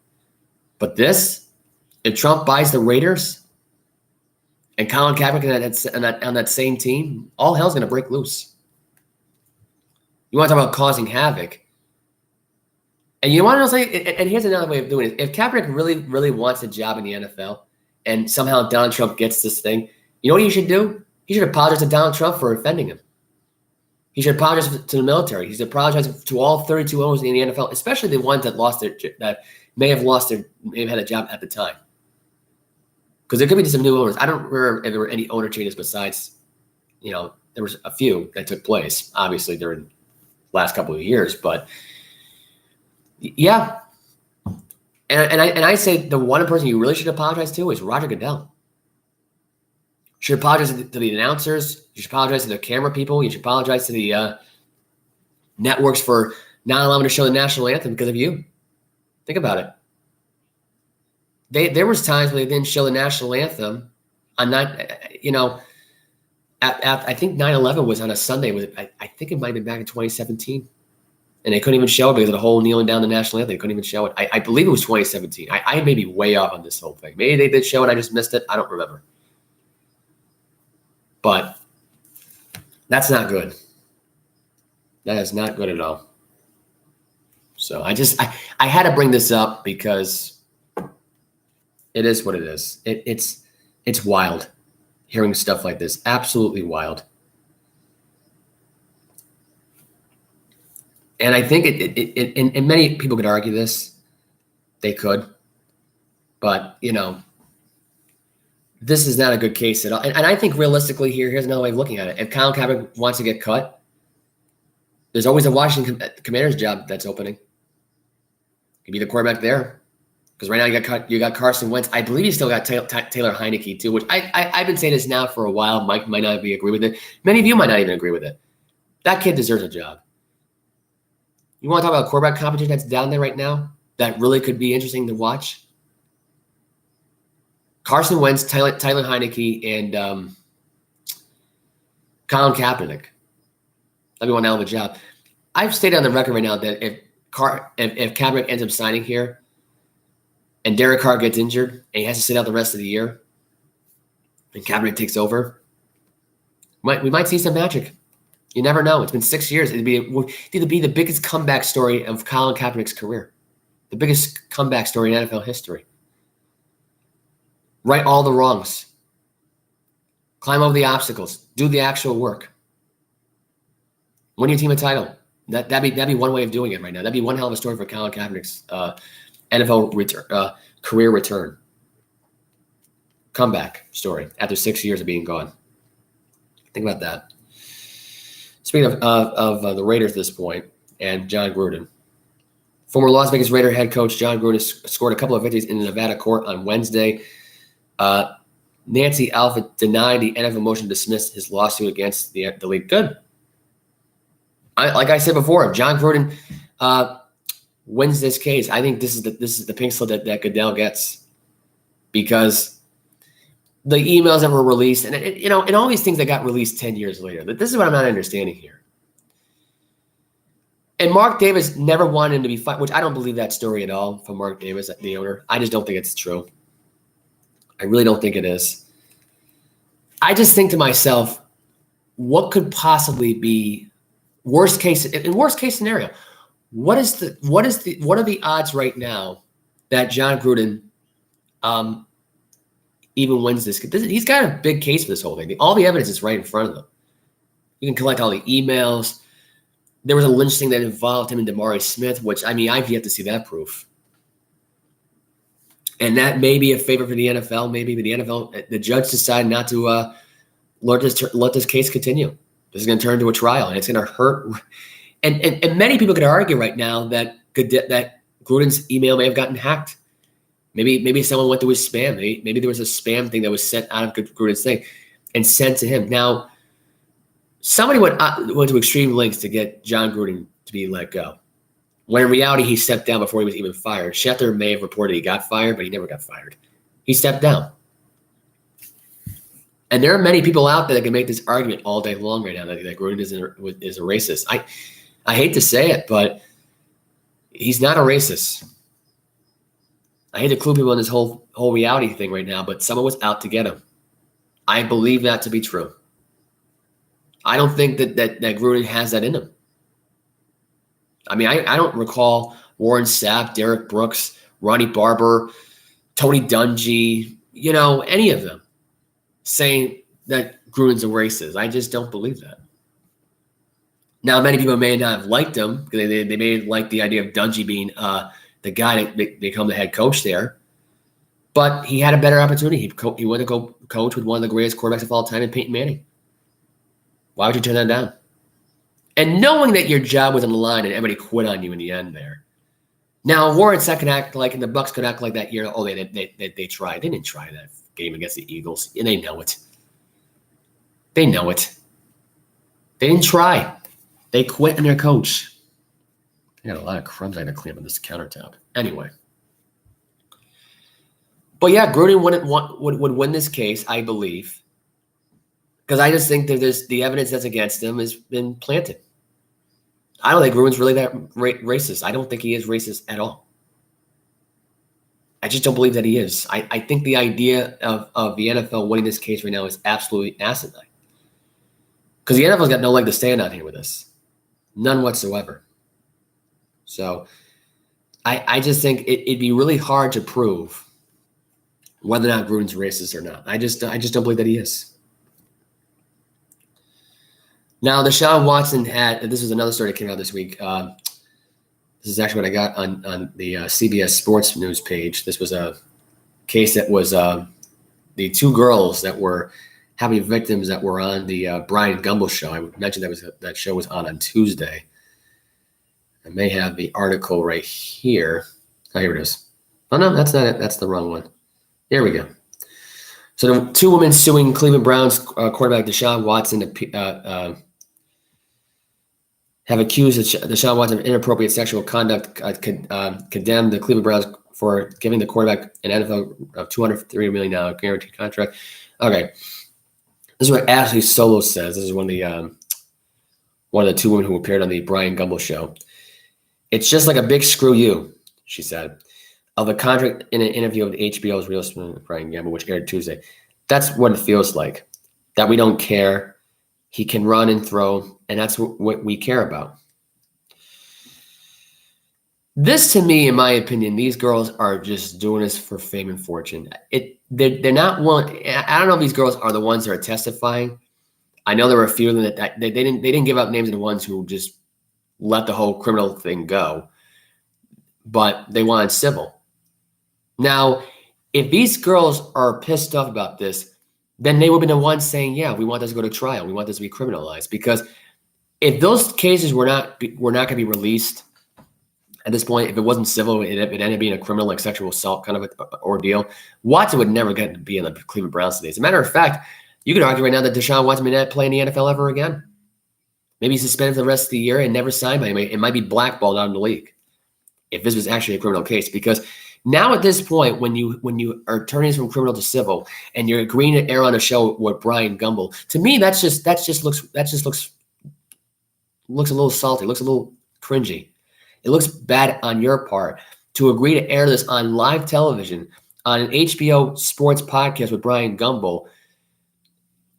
But this, if Trump buys the Raiders and Colin Kaepernick on that same team, all hell's going to break loose. You want to talk about causing havoc. And you want to know something? And here's another way of doing it. If Kaepernick really, really wants a job in the NFL and somehow Donald Trump gets this thing, you know what he should do? He should apologize to Donald Trump for offending him. He should apologize to the military. He should apologize to all 32 owners in the NFL, especially the ones that may have had a job at the time. Because there could be some new owners. I don't remember if there were any owner changes besides, there was a few that took place, obviously, during the last couple of years. But yeah. And I say the one person you really should apologize to is Roger Goodell. You should apologize to the announcers. You should apologize to the camera people. You should apologize to the networks for not allowing to show the national anthem because of you. Think about it. There was times when they didn't show the national anthem on I think 9/11 was on a Sunday. I think it might have been back in 2017. And they couldn't even show it because of the whole kneeling down the national anthem. They couldn't even show it. I believe it was 2017. I may be way off on this whole thing. Maybe they did show it. I just missed it. I don't remember. But that's not good. That is not good at all. So I had to bring this up because it is what it is. It's wild hearing stuff like this. Absolutely wild. And I think and many people could argue this. They could. But, this is not a good case at all. And I think realistically here's another way of looking at it. If Colin Kaepernick wants to get cut, there's always a Washington Commanders job that's opening. Could be the quarterback there. Because right now you got Carson Wentz. I believe you still got Taylor Heineke too, which I've been saying this now for a while. Mike might not agree with it. Many of you might not even agree with it. That kid deserves a job. You want to talk about a quarterback competition that's down there right now that really could be interesting to watch? Carson Wentz, Tyler Heineke, and Colin Kaepernick. That'd be one hell of a job. I've stated on the record right now that if Kaepernick ends up signing here, and Derek Carr gets injured and he has to sit out the rest of the year, and Kaepernick takes over, we might see some magic. You never know. It's been 6 years. It'd be the biggest comeback story of Colin Kaepernick's career, the biggest comeback story in NFL history. Right all the wrongs, climb over the obstacles, do the actual work, win your team a title. That'd be one way of doing it right now. That'd be one hell of a story for Colin Kaepernick's NFL career return. Comeback story after 6 years of being gone. Think about that. Speaking of the Raiders at this point and Jon Gruden, former Las Vegas Raider head coach Jon Gruden scored a couple of victories in the Nevada court on Wednesday. Nancy Alpha denied the NFL motion to dismiss his lawsuit against the league. Good. Like I said before, if Jon Gruden wins this case, I think this is the pink slip that Goodell gets, because the emails that were released and all these things that got released 10 years later. This is what I'm not understanding here. And Mark Davis never wanted him to be fired, which I don't believe that story at all from Mark Davis, the owner. I just don't think it's true. I really don't think it is. I just think to myself, what could possibly be worst case scenario? What are the odds right now that Jon Gruden even wins this? He's got a big case for this whole thing. All the evidence is right in front of them. You can collect all the emails. There was a lynch thing that involved him and Damari Smith, which, I've yet to see that proof. And that may be a favor for the NFL. Maybe the NFL, the judge decided not to let this case continue. This is going to turn into a trial, and it's going to hurt. And many people could argue right now that Gruden's email may have gotten hacked. Maybe someone went through his spam. Maybe there was a spam thing that was sent out of Gruden's thing and sent to him. Now, somebody went to extreme lengths to get Jon Gruden to be let go, when in reality he stepped down before he was even fired. Schefter may have reported he got fired, but he never got fired. He stepped down. And there are many people out there that can make this argument all day long right now that Gruden is a racist. I hate to say it, but he's not a racist. I hate to clue people in this whole reality thing right now, but someone was out to get him. I believe that to be true. I don't think that Gruden has that in him. I don't recall Warren Sapp, Derek Brooks, Ronnie Barber, Tony Dungy, any of them saying that Gruden's a racist. I just don't believe that. Now, many people may not have liked him because they may have liked the idea of Dungy being the guy to become the head coach there. But he had a better opportunity. He went to go coach with one of the greatest quarterbacks of all time in Peyton Manning. Why would you turn that down? And knowing that your job was on the line and everybody quit on you in the end there. Now, Warren Sapp can act like, and the Bucs could act like that year. Oh, they tried. They didn't try that game against the Eagles. And they know it. They know it. They didn't try. They quit on their coach. I got a lot of crumbs I got to clean up on this countertop. Anyway. But yeah, Gruden would win this case, I believe. Because I just think that the evidence that's against him has been planted. I don't think Gruden's really that racist. I don't think he is racist at all. I just don't believe that he is. I think the idea of the NFL winning this case right now is absolutely asinine. Because the NFL's got no leg to stand on here with this. None whatsoever. So I just think it'd be really hard to prove whether or not Gruden's racist or not. I just don't believe that he is. Now, Deshaun Watson this was another story that came out this week. This is actually what I got on the CBS Sports News page. This was a case that was the two girls that were having victims that were on the Bryant Gumbel show. I mentioned that show was on Tuesday. I may have the article right here. Oh, here it is. Oh, no, that's not it. That's the wrong one. Here we go. So the two women suing Cleveland Browns quarterback Deshaun Watson have accused Deshaun Watson of inappropriate sexual conduct, condemned the Cleveland Browns for giving the quarterback an NFL of $230 million guaranteed contract. Okay. This is what Ashley Solo says. This is one of the two women who appeared on the Bryant Gumbel show. It's just like a big screw you, she said, of the contract in an interview with HBO's Real Bryant Gumbel, which aired Tuesday. That's what it feels like, that we don't care. He can run and throw, and that's what we care about. This, to me, in my opinion, these girls are just doing this for fame and fortune. They're not one. I don't know if these girls are the ones that are testifying. I know there were a few of them that they didn't give out names of the ones who just let the whole criminal thing go, but they wanted civil. Now, if these girls are pissed off about this, then they would have been the ones saying, yeah, we want this to go to trial. We want this to be criminalized. Because if those cases were not going to be released at this point, if it wasn't civil, it ended up being a criminal, like sexual assault kind of ordeal, Watson would never get to be in the Cleveland Browns today. As a matter of fact, you could argue right now that Deshaun Watson may not play in the NFL ever again. Maybe he's suspended for the rest of the year and never signed by him. It might be blackballed out of the league if this was actually a criminal case. Because now at this point, when you are turning from criminal to civil and you're agreeing to air on a show with Bryant Gumbel, to me that just looks a little salty, looks a little cringy. It looks bad on your part to agree to air this on live television on an HBO sports podcast with Bryant Gumbel.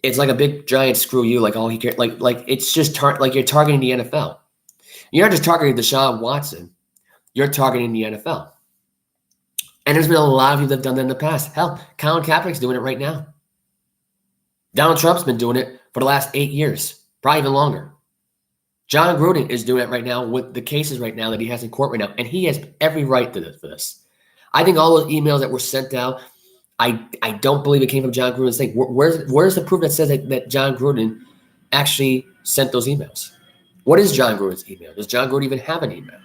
It's like a big giant screw you, like all he cares. Like it's just like you're targeting the NFL. You're not just targeting Deshaun Watson. You're targeting the NFL. And there's been a lot of people that have done that in the past. Hell, Colin Kaepernick's doing it right now. Donald Trump's been doing it for the last 8 years, probably even longer. Jon Gruden is doing it right now with the cases right now that he has in court right now, and he has every right to for this. I think all those emails that were sent out, I don't believe it came from Jon Gruden's thing. Where's the proof that says that Jon Gruden actually sent those emails? What is Jon Gruden's email? Does Jon Gruden even have an email?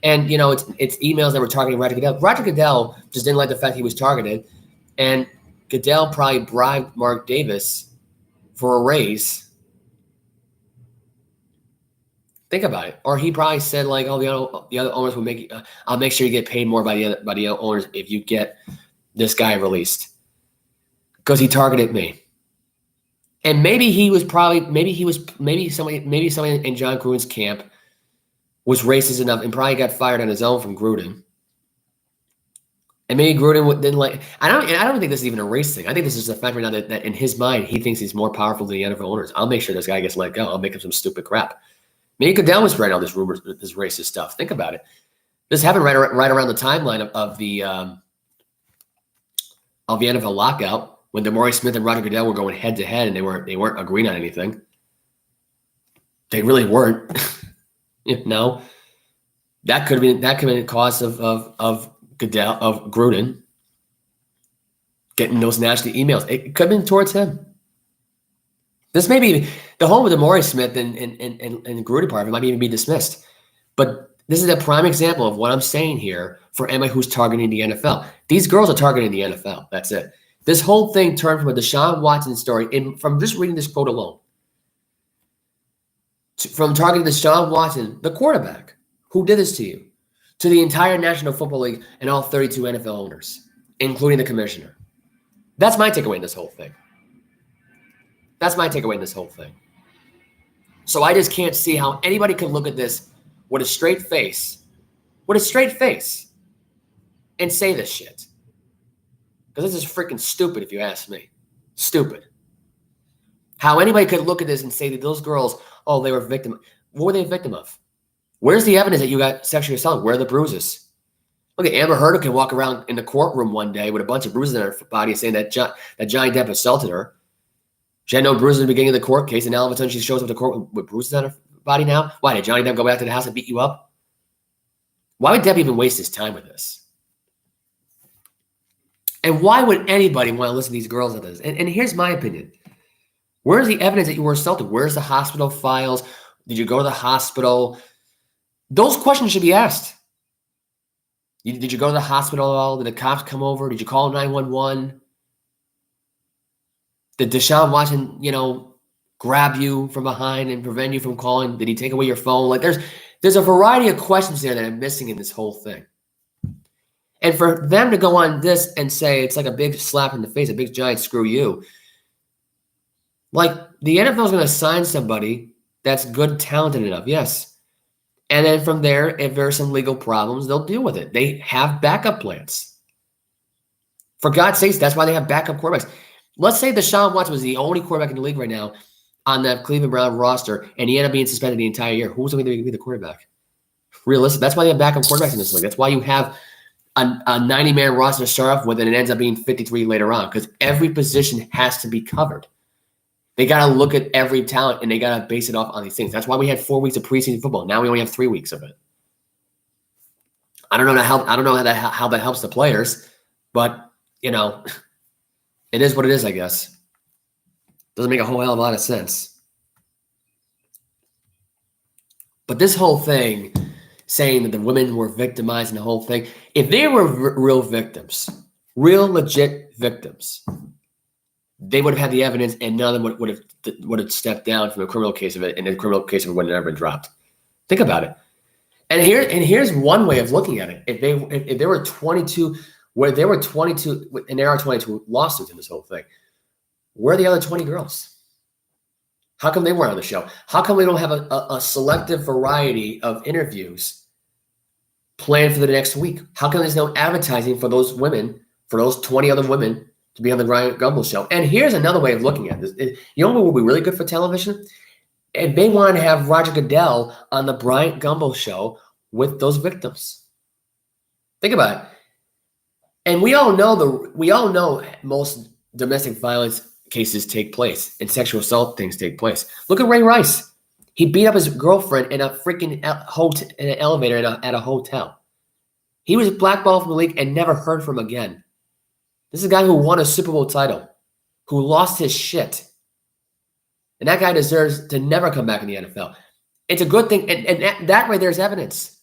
And, it's emails that were targeting Roger Goodell. Roger Goodell just didn't like the fact he was targeted. And Goodell probably bribed Mark Davis for a raise. Think about it. Or he probably said, like, oh, the other owners will I'll make sure you get paid more by the other owners if you get this guy released. Because he targeted me. And maybe somebody in Jon Gruden's camp was racist enough and probably got fired on his own from Gruden. And maybe Gruden didn't like. I don't think this is even a race thing. I think this is a fact right now that in his mind he thinks he's more powerful than the NFL owners. I'll make sure this guy gets let go. I'll make him some stupid crap. Maybe Goodell was spreading all this rumors, this racist stuff. Think about it. This happened right around the timeline of the NFL lockout when DeMaurice Smith and Roger Goodell were going head to head and they weren't agreeing on anything. They really weren't. No, that could have been a cause of Gruden getting those nasty emails. It could have been towards him. This may be the whole with DeMaurice Smith and Gruden part of it might even be dismissed. But this is a prime example of what I'm saying here for anybody who's targeting the NFL. These girls are targeting the NFL. That's it. This whole thing turned from a Deshaun Watson story, and from just reading this quote alone, from targeting Deshaun Watson, the quarterback who did this to you, to the entire National Football League and all 32 NFL owners, including the commissioner. That's my takeaway in this whole thing. So I just can't see how anybody could look at this with a straight face, and say this shit. Because this is freaking stupid if you ask me. Stupid. How anybody could look at this and say that those girls, oh, they were a victim. What were they a victim of? Where's the evidence that you got sexually assaulted? Where are the bruises? Look at Amber Heard can walk around in the courtroom one day with a bunch of bruises on her body saying that Johnny Depp assaulted her. She had no bruises in the beginning of the court case, and now all of a sudden she shows up to court with bruises on her body now? Why, did Johnny Depp go back to the house and beat you up? Why would Depp even waste his time with this? And why would anybody want to listen to these girls at this? And here's my opinion. Where's the evidence that you were assaulted? Where's the hospital files? Did you go to the hospital? Those questions should be asked. Did you go to the hospital at all? Did the cops come over? Did you call 911? Did Deshaun Watson, grab you from behind and prevent you from calling? Did he take away your phone? Like there's a variety of questions there that I'm missing in this whole thing. And for them to go on this and say it's like a big slap in the face, a big giant screw you. Like the NFL is going to sign somebody that's good, talented enough, yes. And then from there, if there are some legal problems, they'll deal with it. They have backup plans. For God's sakes, that's why they have backup quarterbacks. Let's say Deshaun Watson was the only quarterback in the league right now on that Cleveland Brown roster, and he ended up being suspended the entire year. Who's going to be the quarterback? Realistic. That's why they have backup quarterbacks in this league. That's why you have a 90-man roster to start off with, and it ends up being 53 later on, because every position has to be covered. They got to look at every talent, and they got to base it off on these things. That's why we had 4 weeks of preseason football. Now we only have 3 weeks of it. I don't know how that helps the players, but it is what it is, I guess. Doesn't make a whole hell of a lot of sense. But this whole thing, saying that the women were victimized and the whole thing, if they were real victims, real legit victims, they would have had the evidence, and none of them would have stepped down from the criminal case of it, and the criminal case of it would have never been dropped. Think about it. And here's one way of looking at it. If there were 22, where there were 22, and there are 22 lawsuits in this whole thing, where are the other 20 girls? How come they weren't on the show? How come we don't have a selective variety of interviews planned for the next week? How come there's no advertising for those women, for those 20 other women, to be on the Bryant Gumbel show? And here's another way of looking at this. You know what would be really good for television? If they wanted to have Roger Goodell on the Bryant Gumbel show with those victims. Think about it. And we all know most domestic violence cases take place and sexual assault things take place. Look at Ray Rice. He beat up his girlfriend in a freaking in an elevator at a hotel. He was blackballed from the league and never heard from again. This is a guy who won a Super Bowl title, who lost his shit. And that guy deserves to never come back in the NFL. It's a good thing. And that way there's evidence.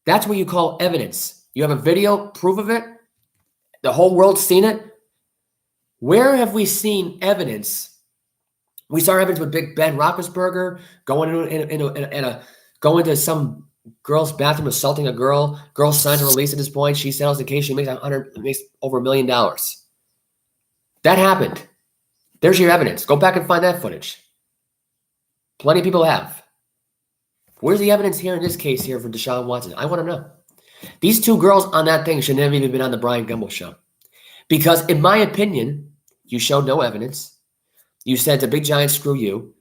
That's what you call evidence. You have a video, proof of it. The whole world's seen it. Where have we seen evidence? We saw evidence with Big Ben Roethlisberger going into some girl's bathroom, assaulting a girl. Girl signs a release at this point. She settles the case. She makes over $1 million. That happened. There's your evidence. Go back and find that footage. Plenty of people have. Where's the evidence here in this case here for Deshaun Watson? I want to know. These two girls on that thing should never even been on the Bryant Gumbel show. Because in my opinion, you showed no evidence. You said it's a big giant screw you.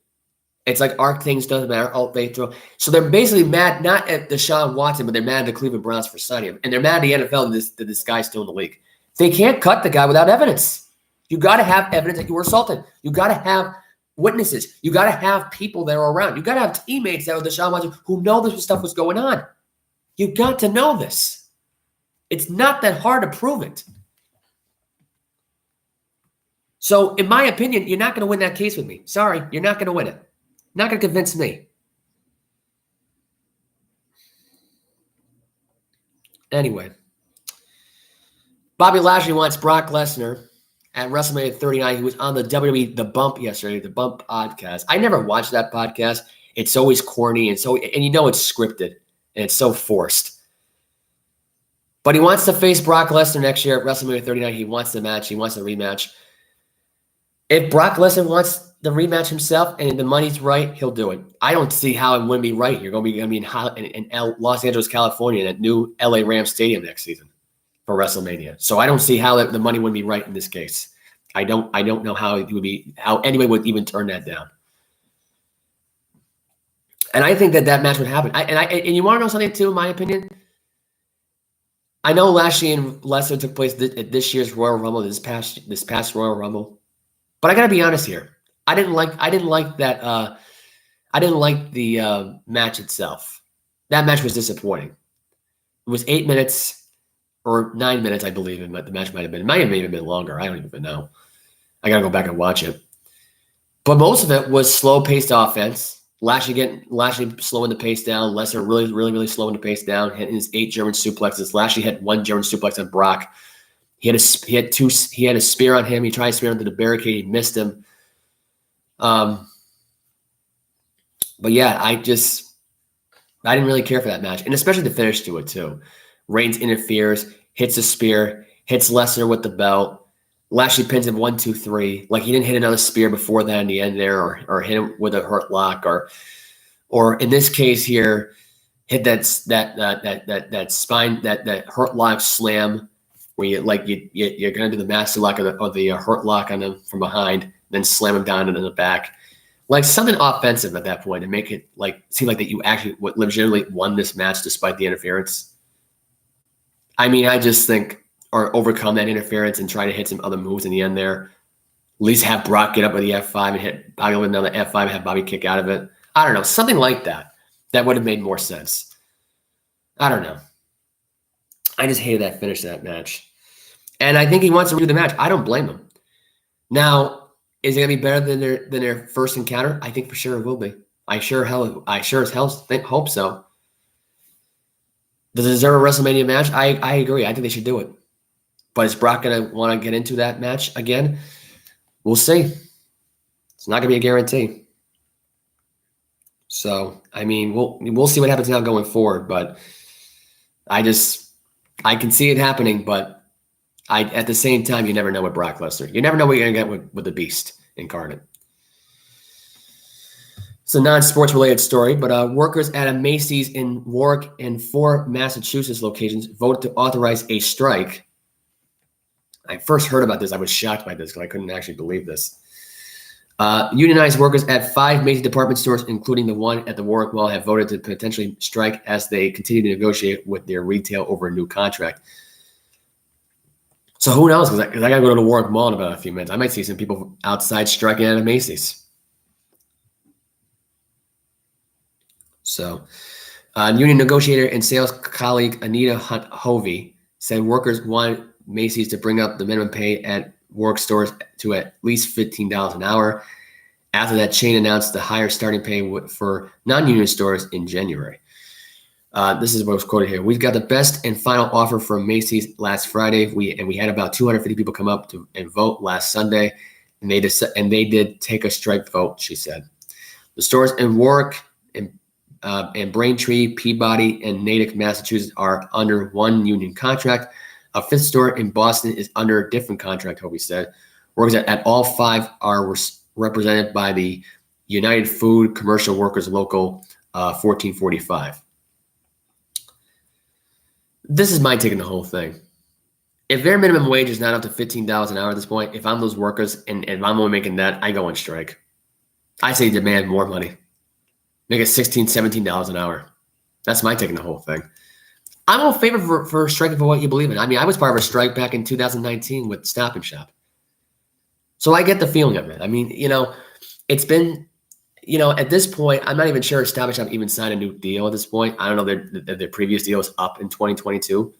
It's like arc things doesn't matter. Oh, they throw. So they're basically mad, not at Deshaun Watson, but they're mad at the Cleveland Browns for signing him. And they're mad at the NFL that this guy's still in the league. They can't cut the guy without evidence. You got to have evidence that you were assaulted. You got to have witnesses. You got to have people that are around. You got to have teammates that are Deshaun Watson who know this stuff was going on. You got to know this. It's not that hard to prove it. So, in my opinion, you're not going to win that case with me. Sorry, you're not going to win it. Not going to convince me. Anyway, Bobby Lashley wants Brock Lesnar at WrestleMania 39. He was on the WWE The Bump yesterday, the Bump podcast. I never watched that podcast. It's always corny and it's scripted and it's so forced. But he wants to face Brock Lesnar next year at WrestleMania 39. He wants the match. He wants the rematch. If Brock Lesnar wants the rematch himself and the money's right, he'll do it. I don't see how it wouldn't be right. You're going to be in Los Angeles, California, at new LA Rams Stadium next season for WrestleMania. So I don't see how the money wouldn't be right in this case. I don't know how it would be, how anyone would even turn that down. And I think that match would happen. And you want to know something too, in my opinion? I know Lashley and Lesnar took place at this year's Royal Rumble, this past Royal Rumble. But I got to be honest here. I didn't like that. I didn't like the match itself. That match was disappointing. It was 8 minutes or 9 minutes, I believe. The match might have been. It might have even been longer. I don't even know. I got to go back and watch it. But most of it was slow-paced offense. Lashley slowing the pace down. Lesnar really slowing the pace down. Hitting his 8 German suplexes. Lashley had 1 German suplex on Brock. He had a spear on him. He tried to spear into the barricade. He missed him. But yeah, I didn't really care for that match, and especially the finish to it too. Reigns interferes, hits a spear, hits Lesnar with the belt. Lashley pins him 1, 2, 3. Like he didn't hit another spear before that in the end there, or hit him with a hurt lock, or in this case here, hit that spine that hurt lock slam where you're gonna do the master lock or the hurt lock on him from behind, then slam him down into the back. Like something offensive at that point to make it like seem like that you actually legitimately won this match despite the interference. I mean, I just think, or overcome that interference and try to hit some other moves in the end there. At least have Brock get up with the F5 and hit Bobby with another F5 and have Bobby kick out of it. I don't know, something like that. That would have made more sense. I don't know. I just hated that finish to that match. And I think he wants to redo the match. I don't blame him. Now, is it gonna be better than their first encounter? I think for sure it will be. I sure as hell hope so. Does it deserve a WrestleMania match? I agree. I think they should do it. But is Brock gonna want to get into that match again? We'll see. It's not gonna be a guarantee. So I mean, we'll see what happens now going forward. But I can see it happening, but at the same time, you never know with Brock Lesnar. You never know what you're going to get with the Beast incarnate. It's a non-sports related story, but workers at a Macy's in Warwick and 4 Massachusetts locations voted to authorize a strike. I first heard about this. I was shocked by this because I couldn't actually believe this. Unionized workers at 5 Macy's department stores, including the one at the Warwick Mall, have voted to potentially strike as they continue to negotiate with their retail over a new contract. So who knows? Because I got to go to the Warwick Mall in about a few minutes. I might see some people outside striking at a Macy's. So union negotiator and sales colleague Anita Hovey said workers want Macy's to bring up the minimum pay at Warwick stores to at least $15 an hour after that chain announced the higher starting pay for non-union stores in January. This is what was quoted here. We've got the best and final offer from Macy's last Friday. We had about 250 people come up and vote last Sunday, and they did take a strike vote, she said. The stores in Warwick and Braintree, Peabody, and Natick, Massachusetts are under one union contract. A 5th store in Boston is under a different contract, Hobie said. Workers at all 5 are represented by the United Food Commercial Workers Local 1445. This is my take on the whole thing. If their minimum wage is not up to $15 an hour at this point, if I'm those workers and if I'm only making that, I go on strike. I say demand more money. Make it $16, $17 an hour. That's my take on the whole thing. I'm all favor for striking for what you believe in. I mean, I was part of a strike back in 2019 with Stop and Shop. So I get the feeling of it. I mean, it's been, at this point, I'm not even sure if Stop and Shop even signed a new deal at this point. I don't know their previous deal is up in 2022.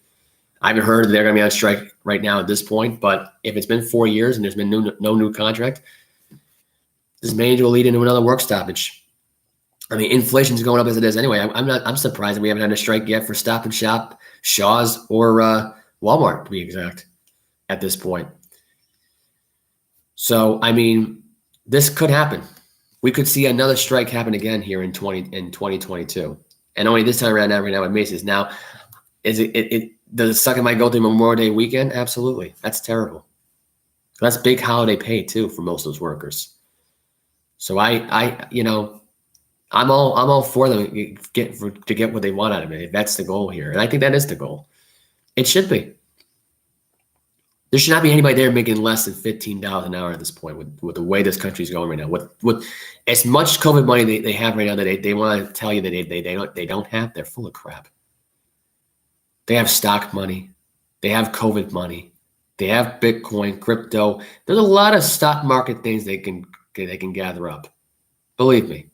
I haven't heard they're going to be on strike right now at this point, but if it's been 4 years and there's been no new contract, this may will lead into another work stoppage. I mean, inflation's going up as it is anyway. I'm surprised that we haven't had a strike yet for Stop and Shop, Shaw's, or Walmart, to be exact, at this point. So, I mean, this could happen. We could see another strike happen again here in 2022, and only this time right now with Macy's. Now, does it suck? It might go through Memorial Day weekend? Absolutely. That's terrible. That's big holiday pay too for most of those workers. So I'm all for them to get what they want out of it. That's the goal here, and I think that is the goal. It should be. There should not be anybody there making less than $15 an hour at this point with the way this country's going right now. With as much COVID money they have right now that they want to tell you that they don't have, they're full of crap. They have stock money, they have COVID money, they have Bitcoin, crypto. There's a lot of stock market things they can gather up. Believe me.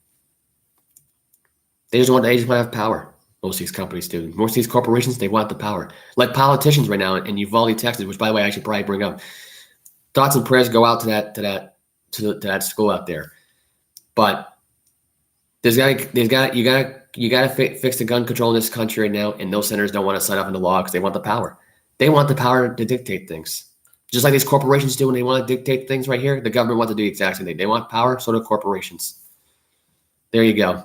They just want to have power. Most of these companies do. Most of these corporations, they want the power. Like politicians right now in Uvalde, Texas, which, by the way, I should probably bring up. Thoughts and prayers go out to that school out there. But You gotta fix the gun control in this country right now, and those senators don't want to sign up into law because they want the power. They want the power to dictate things. Just like these corporations do when they want to dictate things right here, the government wants to do the exact same thing. They want power, so do corporations. There you go.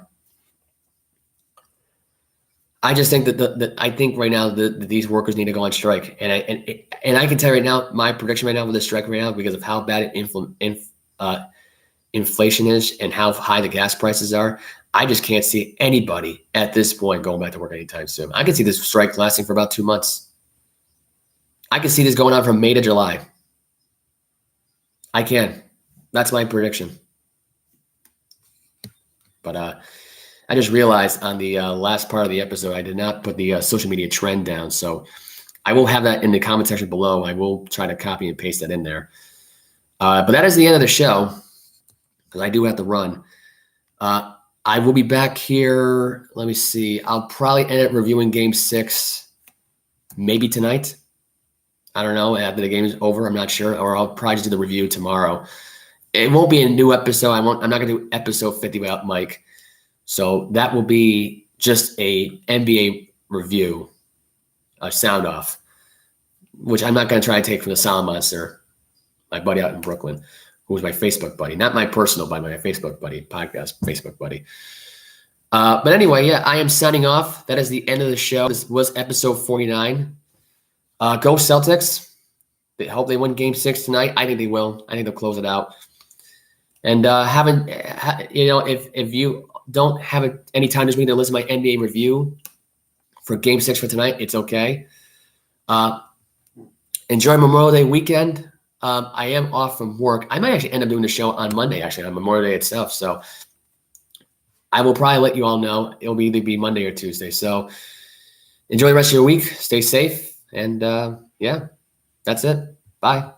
I just think that I think right now that these workers need to go on strike, and I can tell you right now, my prediction right now with the strike right now, because of how bad inflation is and how high the gas prices are, I just can't see anybody at this point going back to work anytime soon. I can see this strike lasting for about 2 months. I can see this going on from May to July. I can. That's my prediction. But I just realized on the last part of the episode, I did not put the social media trend down. So I will have that in the comment section below. I will try to copy and paste that in there. But that is the end of the show, because I do have to run. I will be back here. Let me see. I'll probably end up reviewing Game 6 maybe tonight. I don't know. After the game is over, I'm not sure. Or I'll probably just do the review tomorrow. It won't be a new episode. I'm not going to do episode 50 without Mike. So that will be just a NBA review, a sound off, which I'm not going to try to take from the Silent Monster, my buddy out in Brooklyn, who was my Facebook buddy, not my personal buddy, my Facebook buddy, podcast Facebook buddy. But anyway, yeah, I am signing off. That is the end of the show. This was episode 49. Go Celtics. I hope they win Game 6 tonight. I think they will. I think they'll close it out. And if you don't have any time this week to listen to my NBA review for Game 6 for tonight, it's okay. Enjoy Memorial Day weekend. I am off from work. I might actually end up doing the show on Monday, actually, on Memorial Day itself. So I will probably let you all know. It'll either be Monday or Tuesday. So enjoy the rest of your week. Stay safe. And yeah, that's it. Bye.